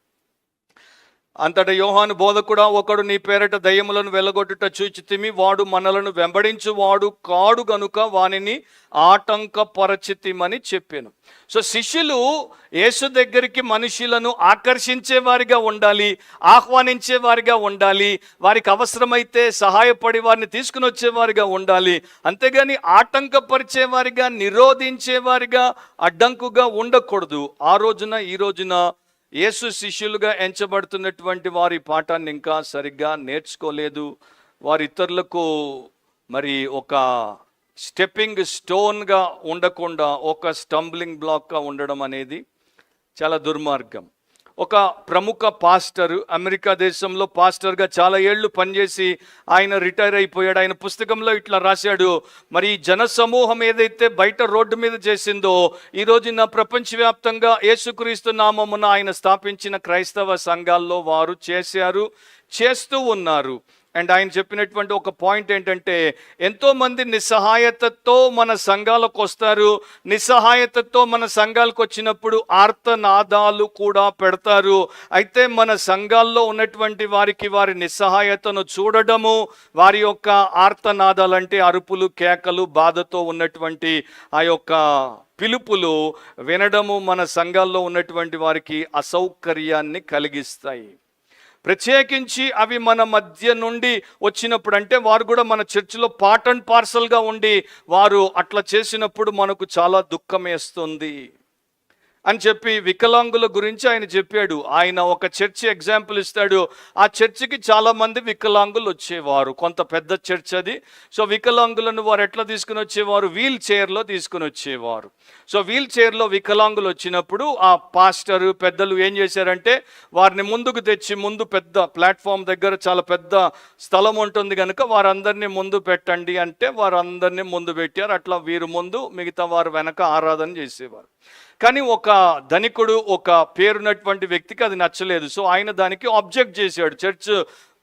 అంతటా యోహాను బోధకుడా, ఒకడు నీ పేరట దయ్యములను వెళ్ళగొట్టుట చూచితిమి, వాడు మనలను వెంబడించు వాడు కాడు గనుక వానిని ఆటంకపరచితిమని చెప్పాను. సో శిష్యులు యేసు దగ్గరికి మనుషులను ఆకర్షించేవారిగా ఉండాలి, ఆహ్వానించేవారిగా ఉండాలి, వారికి అవసరమైతే సహాయపడి వారిని తీసుకుని వచ్చేవారిగా ఉండాలి. అంతేగాని ఆటంకపరిచేవారిగా, నిరోధించేవారిగా, అడ్డంకుగా ఉండకూడదు. ఆ రోజున ఈ రోజున యేసు శిష్యులుగా ఎంచబడుతున్నటువంటి వారి పాఠాన్ని ఇంకా సరిగ్గా నేర్చుకోలేదు. వారి ఇతరులకు మరి ఒక స్టెప్పింగ్ స్టోన్గా ఉండకుండా ఒక స్టంబ్లింగ్ బ్లాక్గా ఉండడం అనేది చాలా దుర్మార్గం. ఒక ప్రముఖ పాస్టర్, అమెరికా దేశంలో పాస్టర్గా చాలా ఏళ్ళు పనిచేసి ఆయన రిటైర్ అయిపోయాడు. ఆయన పుస్తకంలో ఇట్లా రాశాడు, మరి జన సమూహం ఏదైతే బయట రోడ్డు మీద చేసిందో ఈ రోజున ప్రపంచవ్యాప్తంగా యేసుక్రీస్తు నామమున ఆయన స్థాపించిన క్రైస్తవ సంఘాల్లో వారు చేశారు, చేస్తూ ఉన్నారు. అండ్ ఆయన చెప్పినటువంటి ఒక పాయింట్ ఏంటంటే, ఎంతోమంది నిస్సహాయతతో మన సంఘాలకు వస్తారు. నిస్సహాయతతో మన సంఘాలకు వచ్చినప్పుడు ఆర్తనాదాలు కూడా పెడతారు. అయితే మన సంఘాల్లో ఉన్నటువంటి వారికి వారి నిస్సహాయతను చూడడము, వారి యొక్క ఆర్తనాదాలంటే అరుపులు, కేకలు, బాధతో ఉన్నటువంటి ఆ యొక్క పిలుపులు వినడము మన సంఘాల్లో ఉన్నటువంటి వారికి అసౌకర్యాన్ని కలిగిస్తాయి. ప్రత్యేకించి అవి మన మధ్య నుండి వచ్చినప్పుడు, అంటే వారు కూడా మన చర్చిలో పార్ట్ అండ్ పార్సల్గా ఉండి వారు అట్లా చేసినప్పుడు మనకు చాలా దుఃఖం వేస్తుంది అని చెప్పి వికలాంగుల గురించి ఆయన చెప్పాడు. ఆయన ఒక చర్చి ఎగ్జాంపుల్ ఇస్తాడు. ఆ చర్చికి చాలామంది వికలాంగులు వచ్చేవారు, కొంత పెద్ద చర్చ్ అది. సో వికలాంగులను వారు ఎట్లా తీసుకుని వచ్చేవారు? వీల్ చైర్లో తీసుకుని వచ్చేవారు. సో వీల్ చైర్లో వికలాంగులు వచ్చినప్పుడు ఆ పాస్టర్ పెద్దలు ఏం చేశారంటే, వారిని ముందుకు తెచ్చి, ముందు పెద్ద ప్లాట్ఫామ్ దగ్గర చాలా పెద్ద స్థలం ఉంటుంది కనుక వారందరినీ ముందు పెట్టండి అంటే వారందరినీ ముందు పెట్టారు. అట్లా వీరు ముందు, మిగతా వారు వెనక ఆరాధన చేసేవారు. కానీ ఒక ధనికుడు, ఒక పేరున్నటువంటి వ్యక్తికి అది నచ్చలేదు. సో ఆయన దానికి ఆబ్జెక్ట్ చేశాడు. చర్చ్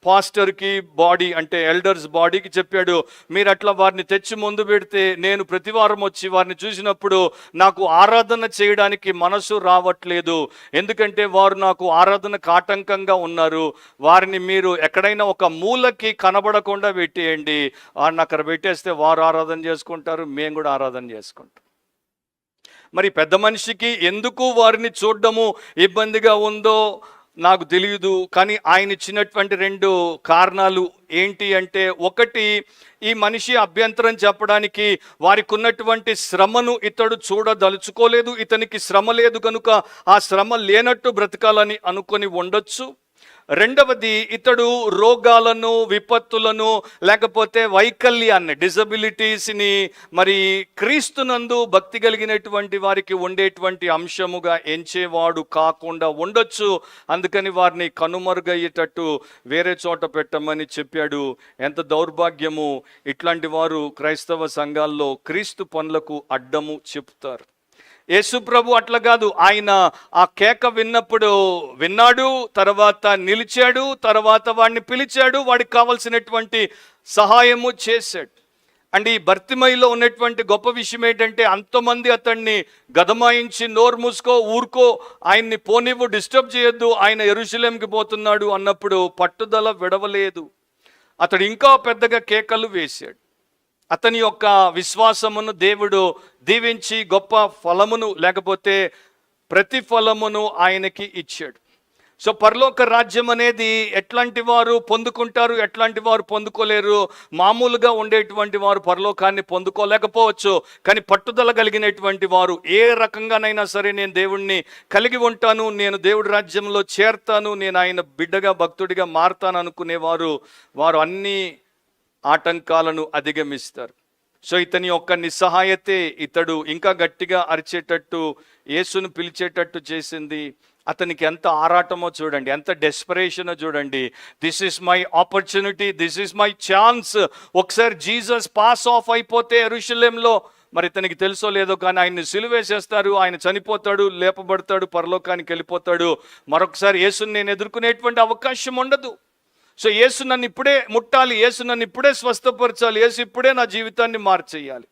పాస్టర్కి, బాడీ అంటే ఎల్డర్స్ బాడీకి చెప్పాడు, మీరు అట్లా వారిని తెచ్చి ముందు పెడితే నేను ప్రతివారం వచ్చి వారిని చూసినప్పుడు నాకు ఆరాధన చేయడానికి మనసు రావట్లేదు. ఎందుకంటే వారు నాకు ఆరాధనకు ఆటంకంగా ఉన్నారు. వారిని మీరు ఎక్కడైనా ఒక మూలకి కనబడకుండా పెట్టేయండి. వారిని అక్కడ పెట్టేస్తే వారు ఆరాధన చేసుకుంటారు, మేము కూడా ఆరాధన చేసుకుంటాం. మరి పెద్ద మనిషికి ఎందుకు వారిని చూడడము ఇబ్బందిగా ఉందో నాకు తెలియదు. కానీ ఆయన ఇచ్చినటువంటి 2 కారణాలు ఏంటి అంటే, ఒకటి, ఈ మనిషి అభ్యంతరం చెప్పడానికి వారికి ఉన్నటువంటి శ్రమను ఇతడు చూడదలుచుకోలేదు. ఇతనికి శ్రమ లేదు కనుక ఆ శ్రమ లేనట్టు బ్రతకాలని అనుకొని ఉండొచ్చు. రెండవది, ఇతడు రోగాలను, విపత్తులను, లేకపోతే వైకల్యాన్ని, డిజబిలిటీస్ని మరి క్రీస్తునందు భక్తి కలిగినటువంటి వారికి ఉండేటువంటి అంశముగా ఎంచేవాడు కాకుండా ఉండొచ్చు. అందుకని వారిని కనుమరుగయ్యేటట్టు వేరే చోట పెట్టమని చెప్పాడు. ఎంత దౌర్భాగ్యము! ఇట్లాంటి వారు క్రైస్తవ సంఘాల్లో క్రీస్తు పనులకు అడ్డము చెప్తారు. యేసు ప్రభు అట్లా కాదు. ఆయన ఆ కేక విన్నప్పుడు విన్నాడు, తర్వాత నిలిచాడు, తర్వాత వాడిని పిలిచాడు, వాడికి కావలసినటువంటి సహాయము చేశాడు. అండ్ ఈ బర్తిమయిలో ఉన్నటువంటి గొప్ప విషయం ఏంటంటే, అంతమంది అతన్ని గదమాయించి నోరు మూసుకో, ఊరుకో, ఆయన్ని పోనివ్వు, డిస్టర్బ్ చేయొద్దు, ఆయన యెరూషలేంకి పోతున్నాడు అన్నప్పుడు పట్టుదల విడవలేదు. అతడు ఇంకా పెద్దగా కేకలు వేశాడు. అతని యొక్క విశ్వాసమును దేవుడు దీవించి గొప్ప ఫలమును, లేకపోతే ప్రతిఫలమును ఆయనకి ఇచ్చాడు. సో పరలోక రాజ్యం అనేది ఎట్లాంటి వారు పొందుకుంటారు, ఎట్లాంటి వారు పొందుకోలేరు? మామూలుగా ఉండేటువంటి వారు పరలోకాన్ని పొందుకోలేకపోవచ్చు. కానీ పట్టుదల కలిగినటువంటి వారు, ఏ రకంగానైనా సరే నేను దేవుణ్ణి కలిగి ఉంటాను, నేను దేవుడి రాజ్యంలో చేరతాను, నేను ఆయన బిడ్డగా, భక్తుడిగా మారతాను అనుకునేవారు, వారు అన్ని ఆటంకాలను అధిగమిస్తారు. సో ఇతని యొక్క నిస్సహాయతే ఇతడు ఇంకా గట్టిగా అరిచేటట్టు, యేసును పిలిచేటట్టు చేసింది. అతనికి ఎంత ఆరాటమో చూడండి, ఎంత డెస్పరేషనో చూడండి. This is my opportunity, this is my chance. ఒకసారి జీసస్ పాస్ ఆఫ్ అయిపోతే యెరూషలేంలో, మరి ఇతనికి తెలుసో లేదో కానీ ఆయన్ని సిలువేసేస్తారు, ఆయన చనిపోతాడు, లేపబడతాడు, పరలోకానికి వెళ్ళిపోతాడు. మరొకసారి యేసుని నేను ఎదుర్కొనేటువంటి అవకాశం ఉండదు. సో యేసు నన్ను ఇప్పుడే ముట్టాలి, యేసు నన్ను ఇప్పుడే స్వస్థపరచాలి, యేసు ఇప్పుడే నా జీవితాన్ని మార్చేయాలి.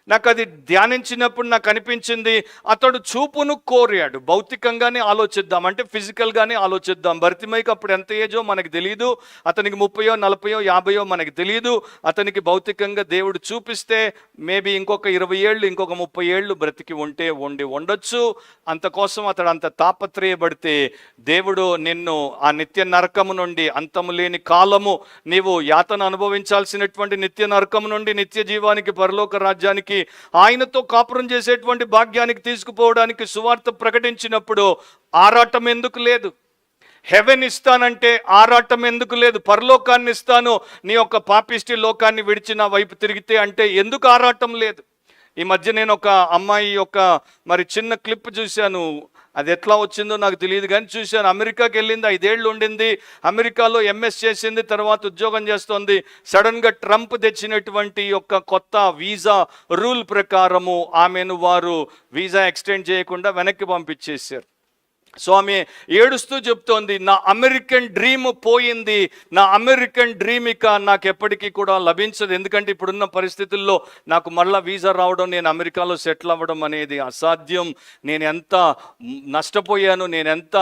నాకు అది ధ్యానించినప్పుడు నాకు అనిపించింది, అతడు చూపును కోరాడు. భౌతికంగానే ఆలోచిద్దాం, అంటే ఫిజికల్గానే ఆలోచిద్దాం. బర్తిమైకి అప్పుడు ఎంత ఏజో మనకు తెలియదు, అతనికి 30, 40, 50 మనకు తెలియదు. అతనికి భౌతికంగా దేవుడు చూపిస్తే మేబీ ఇంకొక 20 ఏళ్ళు, ఇంకొక 30 ఏళ్ళు బ్రతికి ఉండొచ్చు. అంతకోసం అతడు అంత తాపత్రయపడితే, దేవుడు నిన్ను ఆ నిత్య నరకము నుండి, అంతము లేని కాలము నీవు యాతన అనుభవించాల్సినటువంటి నిత్య నరకము నుండి నిత్య జీవానికి, పరలోక రాజ్యానికి, ఆయనతో కాపురం చేసేటువంటి భాగ్యానికి తీసుకుపోవడానికి సువార్త ప్రకటించినప్పుడు ఆరాటం ఎందుకు లేదు? హెవెన్ ఇస్తానంటే ఆరాటం ఎందుకు లేదు? పరలోకాన్ని ఇస్తాను, నీ యొక్క పాపిష్టి లోకాన్ని విడిచి నా వైపు తిరిగితే అంటే ఎందుకు ఆరాటం లేదు? ఈ మధ్య నేను ఒక అమ్మాయి యొక్క మరి చిన్న క్లిప్ చూశాను. అది ఎట్లా వచ్చిందో నాకు తెలియదు కానీ చూశాను. అమెరికాకి వెళ్ళింది, 5 ఏళ్ళు ఉండింది, అమెరికాలో ఎంఎస్ చేసింది, తర్వాత ఉద్యోగం చేస్తోంది. సడన్గా ట్రంప్ తెచ్చినటువంటి యొక్క కొత్త వీసా రూల్ ప్రకారము ఆమెను వారు వీసా ఎక్స్టెండ్ చేయకుండా వెనక్కి పంపించేశారు. సో ఆమె ఏడుస్తూ చెప్తోంది, నా అమెరికన్ డ్రీమ్ పోయింది, నా అమెరికన్ డ్రీమ్ ఇక నాకు ఎప్పటికీ కూడా లభించదు. ఎందుకంటే ఇప్పుడున్న పరిస్థితుల్లో నాకు మళ్ళీ వీసా రావడం, నేను అమెరికాలో సెటిల్ అవ్వడం అనేది అసాధ్యం. నేను ఎంత నష్టపోయాను, నేను ఎంత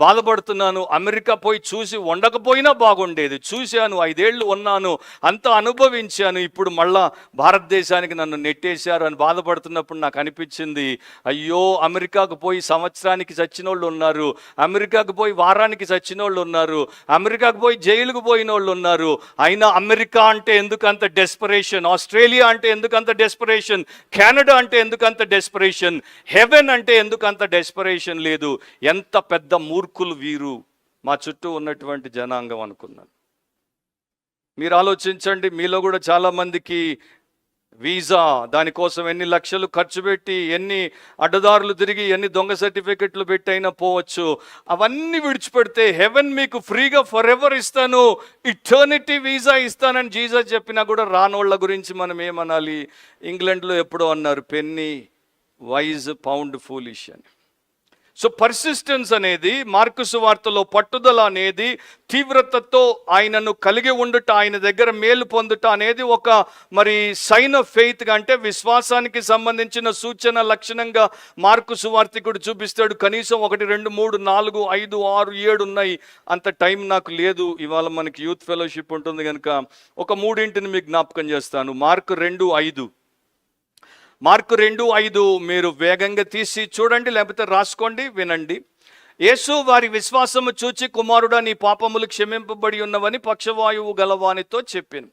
బాధపడుతున్నాను. అమెరికా పోయి చూసి ఉండకపోయినా బాగుండేది. చూశాను, 5 ఏళ్ళు ఉన్నాను, అంతా అనుభవించాను. ఇప్పుడు మళ్ళా భారతదేశానికి నన్ను నెట్టేశారు అని బాధపడుతున్నప్పుడు నాకు అనిపించింది, అయ్యో అమెరికాకు పోయి సంవత్సరానికి చచ్చిన వాళ్ళు ఉన్నారు, అమెరికాకు పోయి వారానికి చచ్చిన వాళ్ళు ఉన్నారు, అమెరికాకు పోయి జైలుకు పోయిన వాళ్ళు ఉన్నారు. అయినా అమెరికా అంటే ఎందుకు అంత డెస్పరేషన్, ఆస్ట్రేలియా అంటే ఎందుకు అంత డెస్పరేషన్, కెనడా అంటే ఎందుకు అంత డెస్పరేషన్, హెవెన్ అంటే ఎందుకు అంత డెస్పరేషన్ లేదు? ఎంత పెద్ద మూర్ఖులు వీరు, మా చుట్టూ ఉన్నటువంటి జనాంగం అనుకున్నాను. మీరు ఆలోచించండి, మీలో కూడా చాలామందికి వీసా దానికోసం ఎన్ని లక్షలు ఖర్చు పెట్టి, ఎన్ని అడ్డదారులు తిరిగి, ఎన్ని దొంగ సర్టిఫికెట్లు పెట్టి అయినా పోవచ్చు. అవన్నీ విడిచిపెడితే హెవెన్ మీకు ఫ్రీగా ఫర్ ఎవర్ ఇస్తాను, ఇటర్నిటీ వీసా ఇస్తానని జీసస్ చెప్పినా కూడా రానోళ్ళ గురించి మనం ఏమనాలి? ఇంగ్లాండ్లో ఎప్పుడో అన్నారు, పెన్నీ వైజ్ పౌండ్ ఫూలిష్ అని. సో పర్సిస్టెన్స్ అనేది, మార్కు సువార్తలో పట్టుదల అనేది, తీవ్రతతో ఆయనను కలిగి ఉండుట, ఆయన దగ్గర మేలు పొందుట అనేది ఒక మరి సైన్ ఆఫ్ ఫెయిత్, అంటే విశ్వాసానికి సంబంధించిన సూచన లక్షణంగా మార్కు సువార్తికుడు చూపిస్తాడు. కనీసం 1, 2, 3, 4, 5, 6, 7 ఉన్నాయి. అంత టైం నాకు లేదు, ఇవాళ మనకి యూత్ ఫెలోషిప్ ఉంటుంది కనుక ఒక 3 మీకు జ్ఞాపకం చేస్తాను. మార్కు 2:5 మీరు వేగంగా తీసి చూడండి, లేకపోతే రాసుకోండి, వినండి. యేసు వారి విశ్వాసము చూచి, కుమారుడా నీ పాపములు క్షమింపబడి ఉన్నవని పక్షవాయువు గలవానితో చెప్పాను.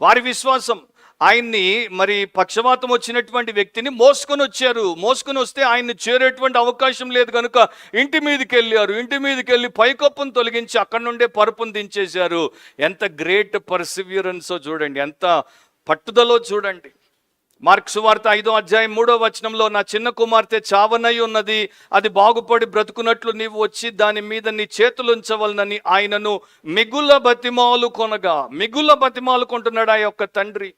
వారి విశ్వాసం, ఆయన్ని మరి పక్షవాతం వచ్చినటువంటి వ్యక్తిని మోసుకొని వచ్చారు. మోసుకొని వస్తే ఆయన్ని చేరేటువంటి అవకాశం లేదు కనుక ఇంటి మీదకి వెళ్ళారు. ఇంటి మీదకి వెళ్ళి పైకప్పును తొలగించి అక్కడి నుండే పరుపును దించేశారు. ఎంత గ్రేట్ పర్సివియరెన్సో చూడండి, ఎంత పట్టుదలో చూడండి. మార్కు సువార్త 5వ అధ్యాయం 3వ వచనంలో, నా చిన్న కుమార్తె చావనై ఉన్నది, అది బాగుపడి బ్రతుకున్నట్లు నీవు వచ్చి దాని మీద నీ చేతులు ఉంచవలనని ఆయనను మిగుల బతిమాలు కొనగా, మిగుల బతిమాలు కొంటున్నాడు ఆ యొక్క తండ్రి.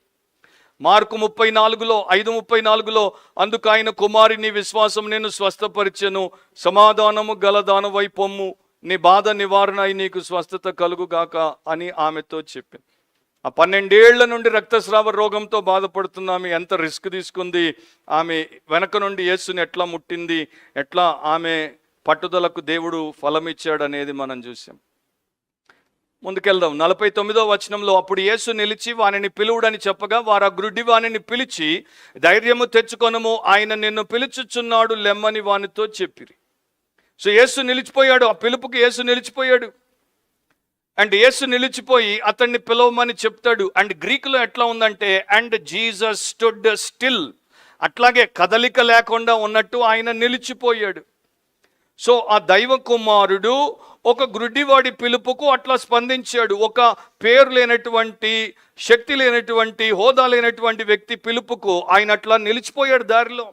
మార్కు 5:34 అందుకు ఆయన, కుమారి నీ విశ్వాసం నేను స్వస్థపరిచెను, సమాధానము గలదానవై పొమ్ము, నీ బాధ నివారణ అయి నీకు స్వస్థత కలుగుగాక అని ఆమెతో చెప్పింది. ఆ 12 ఏళ్ల నుండి రక్తస్రావ రోగంతో బాధపడుతున్న ఆమె ఎంత రిస్క్ తీసుకుంది, ఆమె వెనక నుండి యేసుని ఎట్లా ముట్టింది, ఎట్లా ఆమె పట్టుదలకు దేవుడు ఫలం ఇచ్చాడు అనేది మనం చూసాం. ముందుకెళ్దాం. 49వ వచనంలో, అప్పుడు యేసు నిలిచి వానిని పిలువుడని చెప్పగా వారు ఆ గ్రుడ్డి వానిని పిలిచి, ధైర్యము తెచ్చుకొనుము, ఆయన నిన్ను పిలుచుచున్నాడు లెమ్మని వానితో చెప్పిరి. సో యేసు నిలిచిపోయాడు, ఆ పిలుపుకి యేసు నిలిచిపోయాడు. అండ్ యేసు నిలిచిపోయి అతన్ని పిలవమని చెప్తాడు. అండ్ గ్రీకులో ఎట్లా ఉందంటే, అండ్ జీసస్ స్టుడ్ స్టిల్, అట్లాగే కదలిక లేకుండా ఉన్నట్టు ఆయన నిలిచిపోయాడు. సో ఆ దైవ కుమారుడు ఒక గ్రుడ్డివాడి పిలుపుకు అట్లా స్పందించాడు. ఒక పేరు లేనటువంటి, శక్తి లేనటువంటి, హోదా లేనటువంటి వ్యక్తి పిలుపుకు ఆయన అట్లా నిలిచిపోయాడు దారిలో.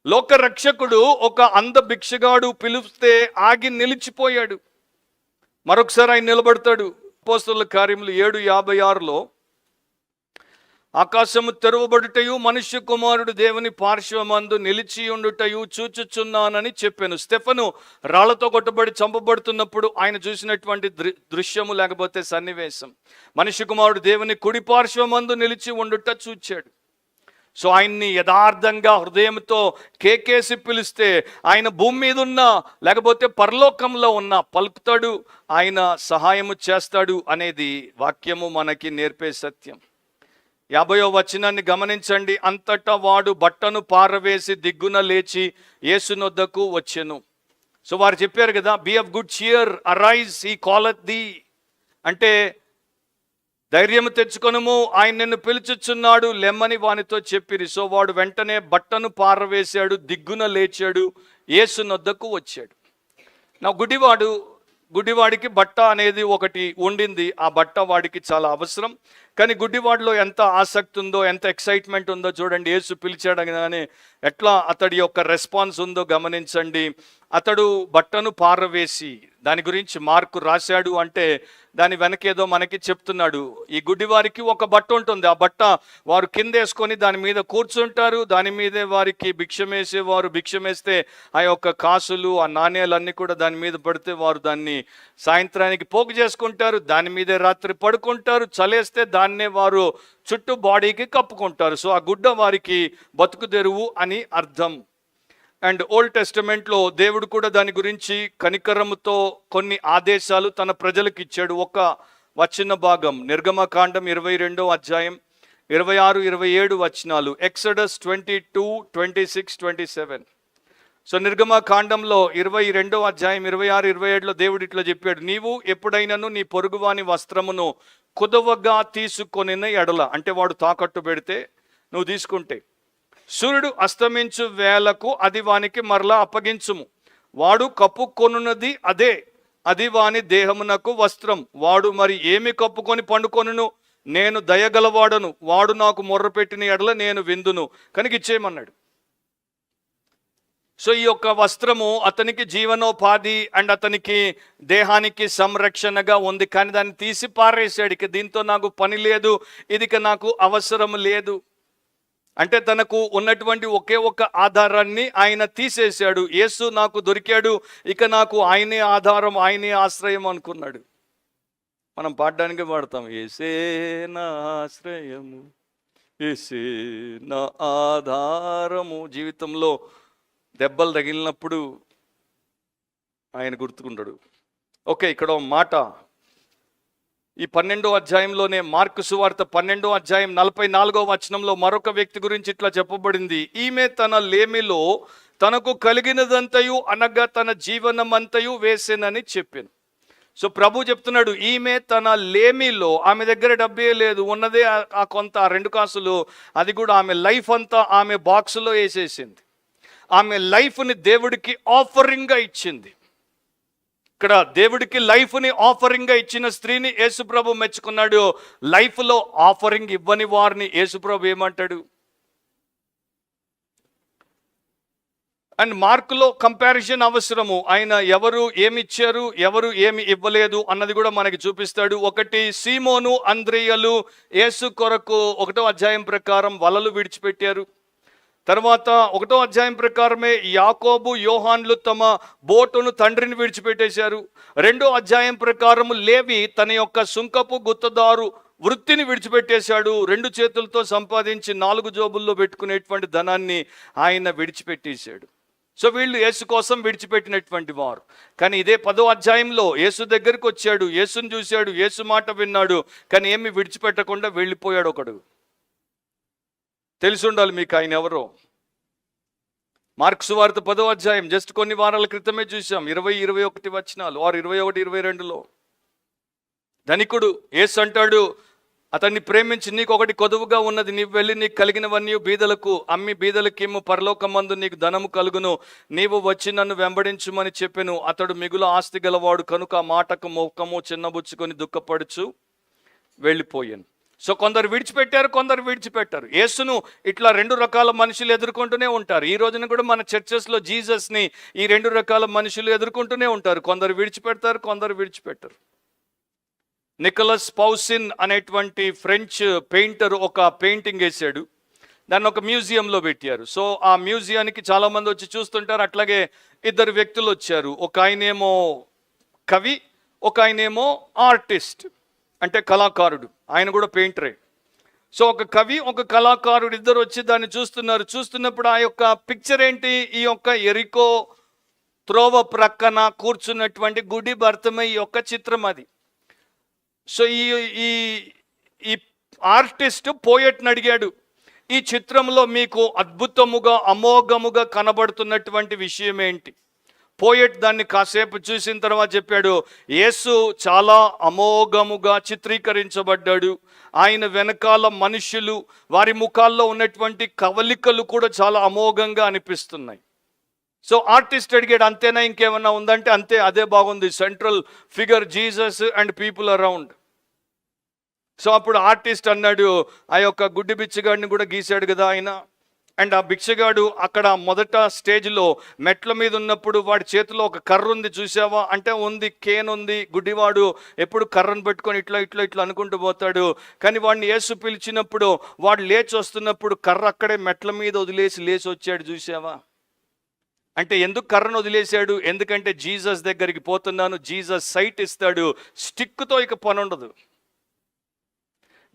లోక రక్షకుడు ఒక అంధ భిక్షగాడు పిలిస్తే ఆగి నిలిచిపోయాడు. మరొకసారి ఆయన నిలబడతాడు. అపోస్తలుల కార్యములు 7:56 ఆకాశము తెరవబడుటయు మనుష్య కుమారుడు దేవుని పార్శ్వమందు నిలిచి ఉండుటయు చూచుచున్నానని చెప్పాను. స్టెఫను రాళ్లతో కొట్టబడి చంపబడుతున్నప్పుడు ఆయన చూసినటువంటి దృశ్యము, లేకపోతే సన్నివేశం, మనుష్య కుమారుడు దేవుని కుడి పార్శ్వమందు నిలిచి ఉండుట చూచాడు. సో ఆయన్ని యథార్థంగా హృదయంతో కేకేసి పిలిస్తే ఆయన భూమి మీద ఉన్నా లేకపోతే పరలోకంలో ఉన్నా పలుకుతాడు, ఆయన సహాయము చేస్తాడు అనేది వాక్యము మనకి నేర్పే సత్యం. 50వ వచనాన్ని గమనించండి. అంతటా వాడు బట్టను పారవేసి దిగ్గున లేచి యేసునొద్దకు వచ్చెను. సో వారు చెప్పారు కదా, be of good cheer, arise, he calleth thee, అంటే ధైర్యము తెచ్చుకొనుము, ఆయన నిన్ను పిలుచుచున్నాడు లెమ్మని వానితో చెప్పిరి. సో వాడు వెంటనే బట్టను పారవేశాడు, దిగ్గున లేచాడు, యేసునొద్దకు వచ్చాడు. నా గుడివాడికి బట్ట అనేది ఒకటి ఉండింది. ఆ బట్ట వాడికి చాలా అవసరం. కానీ గుడ్డివాడిలో ఎంత ఆసక్తి ఉందో, ఎంత ఎక్సైట్మెంట్ ఉందో చూడండి. యేసు పిలిచాడు కానీ ఎట్లా అతడి యొక్క రెస్పాన్స్ ఉందో గమనించండి. అతడు బట్టను పారవేసి, దాని గురించి మార్కు రాశాడు అంటే దాని వెనకేదో మనకి చెప్తున్నాడు. ఈ గుడ్డివారికి ఒక బట్ట ఉంటుంది, ఆ బట్ట వారు కిందేసుకొని దాని మీద కూర్చుంటారు. దాని మీదే వారికి భిక్షమేసేవారు, భిక్షమేస్తే ఆ యొక్క కాసులు, ఆ నాణ్యాలన్నీ కూడా దాని మీద పడితే వారు దాన్ని సాయంత్రానికి పోగు చేసుకుంటారు. దాని మీదే రాత్రి పడుకుంటారు. చలేస్తే దాన్నే వారు చుట్టూ బాడీకి కప్పుకుంటారు. సో ఆ గుడ్డ వారికి బతుకు తెరువు అని అర్థం. అండ్ ఓల్డ్ టెస్టమెంట్లో దేవుడు కూడా దాని గురించి కనికరముతో కొన్ని ఆదేశాలు తన ప్రజలకు ఇచ్చాడు. ఒక వచన భాగం నిర్గమకాండం 22వ అధ్యాయం 26, 27 వచనాలు. ఎక్సడస్ 22, 26, 27. సో నిర్గమకాండంలో 22వ అధ్యాయం 26, 27లో దేవుడు ఇట్లా చెప్పాడు, నీవు ఎప్పుడైనాను నీ పొరుగువాని వస్త్రమును కుదవగా తీసుకొనిన ఎడల, అంటే వాడు తాకట్టు పెడితే నువ్వు తీసుకుంటే, సూర్యుడు అస్తమించు వేళకు అది వానికి మరలా అప్పగించుము. వాడు కప్పుకొనున్నది అదే, అది వాని దేహమునకు వస్త్రం. వాడు మరి ఏమి కప్పుకొని పండుకొనును? నేను దయగలవాడను, వాడు నాకు మొర్ర పెట్టిన ఎడల నేను విందును, కనుక ఇచ్చేయమన్నాడు. సో ఈ యొక్క వస్త్రము అతనికి జీవనోపాధి అండ్ అతనికి దేహానికి సంరక్షణగా ఉంది. కానీ దాన్ని తీసి పారేసాడు. ఇక దీంతో నాకు పని లేదు, ఇది నాకు అవసరం లేదు అంటే తనకు ఉన్నటువంటి ఒకే ఒక ఆధారాన్ని ఆయన తీసేశాడు. యేసు నాకు దొరికాడు, ఇక నాకు ఆయనే ఆధారం, ఆయనే ఆశ్రయం అనుకున్నాడు. మనం పాడడానికి పాడతాం, యేసే నా ఆశ్రయము, యేసే నా ఆధారము. జీవితంలో దెబ్బలు తగిలినప్పుడు ఆయన గుర్తుకుంటాడు. ఓకే, ఇక్కడ మాట ఈ 12వ అధ్యాయంలోనే, మార్కు సువార్త 12వ అధ్యాయం 44వ వచనంలో మరొక వ్యక్తి గురించి ఇట్లా చెప్పబడింది. ఈమె తన లేమిలో తనకు కలిగినదంతయు అనగా తన జీవనమంతయు వేసేనని చెప్పాను. సో ప్రభు చెప్తున్నాడు, ఈమె తన లేమిలో, ఆమె దగ్గర డబ్బే లేదు, ఉన్నదే ఆ కొంత 2 కాసులు, అది కూడా ఆమె లైఫ్ అంతా ఆమె బాక్సులో వేసేసింది. ఆమె లైఫ్ని దేవుడికి ఆఫరింగ్గా ఇచ్చింది. ఇక్కడ దేవుడికి లైఫ్ని ఆఫరింగ్గా ఇచ్చిన స్త్రీని యేసుప్రభు మెచ్చుకున్నాడు. లైఫ్లో ఆఫరింగ్ ఇవ్వని వారిని యేసుప్రభు ఏమంటాడు? అండ్ మార్కులో కంపారిజన్ అవసరము. ఆయన ఎవరు ఏమి ఇచ్చారు, ఎవరు ఏమి ఇవ్వలేదు అన్నది కూడా మనకి చూపిస్తాడు. ఒకటి, సీమోను అంద్రియలు యేసు కొరకు 1వ అధ్యాయం ప్రకారం వలలు విడిచిపెట్టారు. తర్వాత 1వ అధ్యాయం ప్రకారమే యాకోబు, యోహాన్లు తమ బోటును తండ్రిని విడిచిపెట్టేశారు. 2వ అధ్యాయం ప్రకారం లేవి తన యొక్క సుంకపు గుత్తదారు వృత్తిని విడిచిపెట్టేశాడు. 2 చేతులతో సంపాదించి 4 జోబుల్లో పెట్టుకునేటువంటి ధనాన్ని ఆయన విడిచిపెట్టేశాడు. సో వీళ్ళు యేసు కోసం విడిచిపెట్టినటువంటి వారు. కానీ ఇదే 10వ అధ్యాయంలో యేసు దగ్గరికి వచ్చాడు, యేసుని చూశాడు, యేసు మాట విన్నాడు, కానీ ఏమి విడిచిపెట్టకుండా వెళ్ళిపోయాడు ఒకడు. తెలిసి ఉండాలి మీకు ఆయన ఎవరో. మార్కు సువార్త 10వ అధ్యాయం జస్ట్ కొన్ని వారాల క్రితమే చూసాం, 20, 21 వచనాలు, 21, 22లో ధనికుడు యేసు అంటాడు, అతన్ని ప్రేమించి, నీకు ఒకటి కొదువుగా ఉన్నది, నీవు వెళ్ళి నీకు కలిగినవన్నీ బీదలకు అమ్మి బీదలకేమో పరలోకమందు నీకు ధనము కలుగును, నీవు వచ్చి నన్ను వెంబడించుమని చెప్పెను. అతడు మిగులు ఆస్తి గలవాడు కనుక ఆ మాటకు ముఖము చిన్నబుచ్చుకొని దుఃఖపడుచు వెళ్ళిపోయాను. సో కొందరు విడిచిపెట్టారు, కొందరు విడిచిపెట్టారు. యేసును ఇట్లా 2 రకాల మనుషులు ఎదుర్కొంటూనే ఉంటారు. ఈ రోజున కూడా మన చర్చెస్లో జీసస్ని ఈ 2 రకాల మనుషులు ఎదుర్కొంటూనే ఉంటారు. కొందరు విడిచిపెడతారు, కొందరు విడిచిపెట్టరు. నికోలస్ పౌసిన్ అనేటువంటి ఫ్రెంచ్ పెయింటర్ ఒక పెయింటింగ్ వేశాడు, దాన్ని ఒక మ్యూజియంలో పెట్టారు. సో ఆ మ్యూజియానికి చాలామంది వచ్చి చూస్తుంటారు. అట్లాగే 2 వ్యక్తులు వచ్చారు. ఒక ఆయనేమో కవి, ఒక ఆయనేమో ఆర్టిస్ట్, అంటే కళాకారుడు, ఆయన కూడా పెయింటరే. సో ఒక కవి, ఒక కళాకారుడు ఇద్దరు వచ్చి దాన్ని చూస్తున్నారు. చూస్తున్నప్పుడు ఆ యొక్క పిక్చర్ ఏంటి? ఈ యొక్క ఎరికో త్రోవ ప్రక్కన కూర్చున్నటువంటి గుడి భర్తమై యొక్క చిత్రం అది. సో ఈ ఆర్టిస్ట్ పోయెట్ని అడిగాడు, ఈ చిత్రంలో మీకు అద్భుతముగా అమోఘముగా కనబడుతున్నటువంటి విషయం ఏంటి? పోయెట్ దాన్ని కాసేపు చూసిన తర్వాత చెప్పాడు, యేసు చాలా అమోఘముగా చిత్రీకరించబడ్డాడు. ఆయన వెనకాల మనుషులు, వారి ముఖాల్లో ఉన్నటువంటి కవలికలు కూడా చాలా అమోఘంగా అనిపిస్తున్నాయి. సో ఆర్టిస్ట్ అడిగాడు, అంతేనా, ఇంకేమన్నా ఉందంటే అంతే, అదే బాగుంది, central figure Jesus and people around. So అప్పుడు ఆర్టిస్ట్ అన్నాడు, ఆ యొక్క గుడ్డి బిచ్చగాడిని కూడా గీశాడు కదా ఆయన. అండ్ ఆ భిక్షగాడు అక్కడ మొదట స్టేజ్లో మెట్ల మీద ఉన్నప్పుడు వాడి చేతిలో ఒక కర్ర ఉంది చూసావా అంటే, ఉంది, కేన్ ఉంది. గుడ్డివాడు ఎప్పుడు కర్రను పెట్టుకొని ఇట్లా ఇట్లా ఇట్లా అనుకుంటూ పోతాడు. కానీ వాడిని యేసు పిలిచినప్పుడు వాడు లేచి వస్తున్నప్పుడు కర్ర అక్కడే మెట్ల మీద వదిలేసి లేచి వచ్చాడు చూసావా. అంటే ఎందుకు కర్రను వదిలేశాడు? ఎందుకంటే జీసస్ దగ్గరికి పోతున్నాను, జీసస్ సైట్ ఇస్తాడు, స్టిక్తో ఇక పని ఉండదు.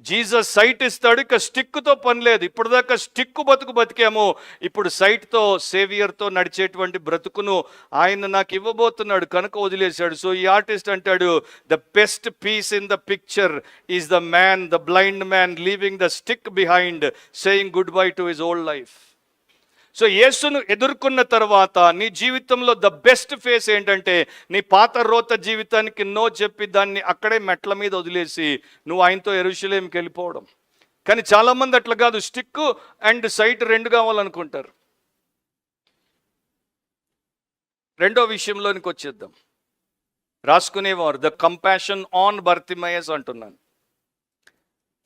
జీసస్ సైట్ ఇస్తాడు, ఇక స్టిక్తో పని లేదు. ఇప్పుడు దాకా స్టిక్కు బతుకు బతికాము, ఇప్పుడు సైట్తో, సేవియర్తో నడిచేటువంటి బ్రతుకును ఆయన నాకు ఇవ్వబోతున్నాడు కనుక వదిలేశాడు. సో ఈ ఆర్టిస్ట్ అంటాడు, the best piece in the picture is the man, the blind man leaving the stick behind, saying goodbye to his old life. So యేసును ఎదుర్కొన్న తర్వాత నీ జీవితంలో ద బెస్ట్ ఫేస్ ఏంటంటే, నీ పాత రోత జీవితానికి నో చెప్పి దాన్ని అక్కడే మెట్ల మీద వదిలేసి నువ్వు ఆయనతో యెరూషలేముకి వెళ్ళిపోవడం. కానీ చాలామంది అట్లా కాదు, స్టిక్ అండ్ సైట్ రెండు కావాలనుకుంటారు. రెండో విషయంలోనికి వచ్చేద్దాం. రాసుకునేవారు, ద కంపాషన్ ఆన్ బర్తిమయస్ అంటున్నాను.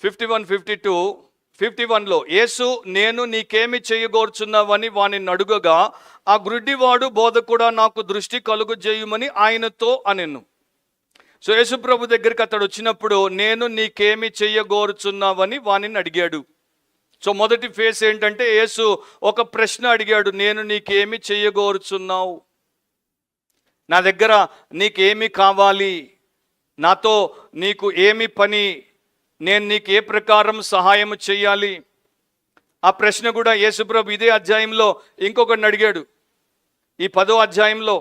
51:52 యేసు, నేను నీకేమి చేయగోర్చున్నావని వానిని అడుగగా, ఆ గ్రుడ్డివాడు, బోధకుడా నాకు దృష్టి కలుగు చేయమని ఆయనతో అనెను. సో యేసు ప్రభు దగ్గరికి అతడు వచ్చినప్పుడు, నేను నీకేమి చేయగోరుచున్నావని వానిని అడిగాడు. సో మొదటి ఫేస్ ఏంటంటే, యేసు ఒక ప్రశ్న అడిగాడు, నేను నీకేమి చేయగోరుచున్నావు, నా దగ్గర నీకేమి కావాలి, నాతో నీకు ఏమి పని, నేను నీకు ఏ ప్రకారం సహాయం చేయాలి. ఆ ప్రశ్న కూడా యేసుప్రభు ఇదే అధ్యాయంలో ఇంకొకరిని అడిగాడు. ఈ 10వ అధ్యాయంలో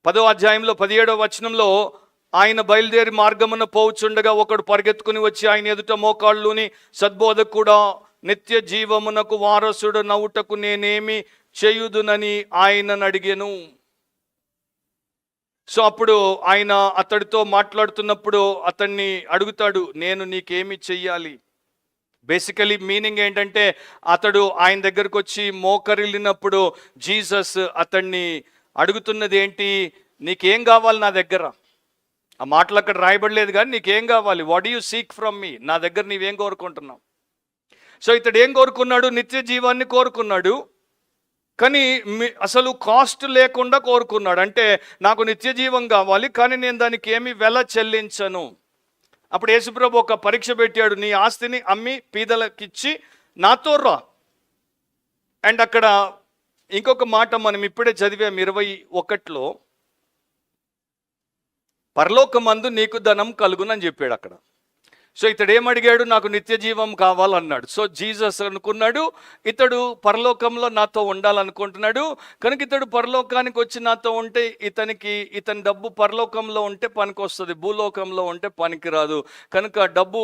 17వ వచనంలో, ఆయన బయలుదేరి మార్గమున పోవుచుండగా ఒకడు పరిగెత్తుకుని వచ్చి ఆయన ఎదుట మోకాళ్ళుని, సద్బోధకుడా, నిత్య జీవమునకు వారసుడు నవ్వుటకు నేనేమి చేయుదునని ఆయనను అడిగెను. సో అప్పుడు ఆయన అతడితో మాట్లాడుతున్నప్పుడు అతన్ని అడుగుతాడు, నేను నీకేమి చెయ్యాలి. బేసికలీ మీనింగ్ ఏంటంటే, అతడు ఆయన దగ్గరకు వచ్చి మోకరిల్లినప్పుడు జీసస్ అతన్ని అడుగుతున్నది ఏంటి, నీకేం కావాలి నా దగ్గర. ఆ మాటలు అక్కడ రాయబడలేదు, కానీ నీకేం కావాలి, what do you seek from మీ, నా దగ్గర నీవేం కోరుకుంటున్నావు. సో ఇతడు ఏం కోరుకున్నాడు? నిత్య జీవాన్ని కోరుకున్నాడు. కానీ అసలు కాస్ట్ లేకుండా కోరుకున్నాడు. అంటే నాకు నిత్య జీవం కావాలి, కానీ నేను దానికి ఏమి వెల చెల్లించను. అప్పుడు యేసుప్రభు ఒక పరీక్ష పెట్టాడు, నీ ఆస్తిని అమ్మి పీదలకిచ్చి నాతో రా. అండ్ అక్కడ ఇంకొక మాట మనం ఇప్పుడే చదివాం 21లో, పరలోకమందు నీకు ధనం కలుగునని చెప్పాడు అక్కడ. సో ఇతడు ఏమడిగాడు? నాకు నిత్య జీవం కావాలన్నాడు. సో జీసస్ అనుకున్నాడు, ఇతడు పరలోకంలో నాతో ఉండాలనుకుంటున్నాడు కనుక ఇతడు పరలోకానికి వచ్చి నాతో ఉంటే ఇతని డబ్బు పరలోకంలో ఉంటే పనికి వస్తుంది, భూలోకంలో ఉంటే పనికి రాదు. కనుక డబ్బు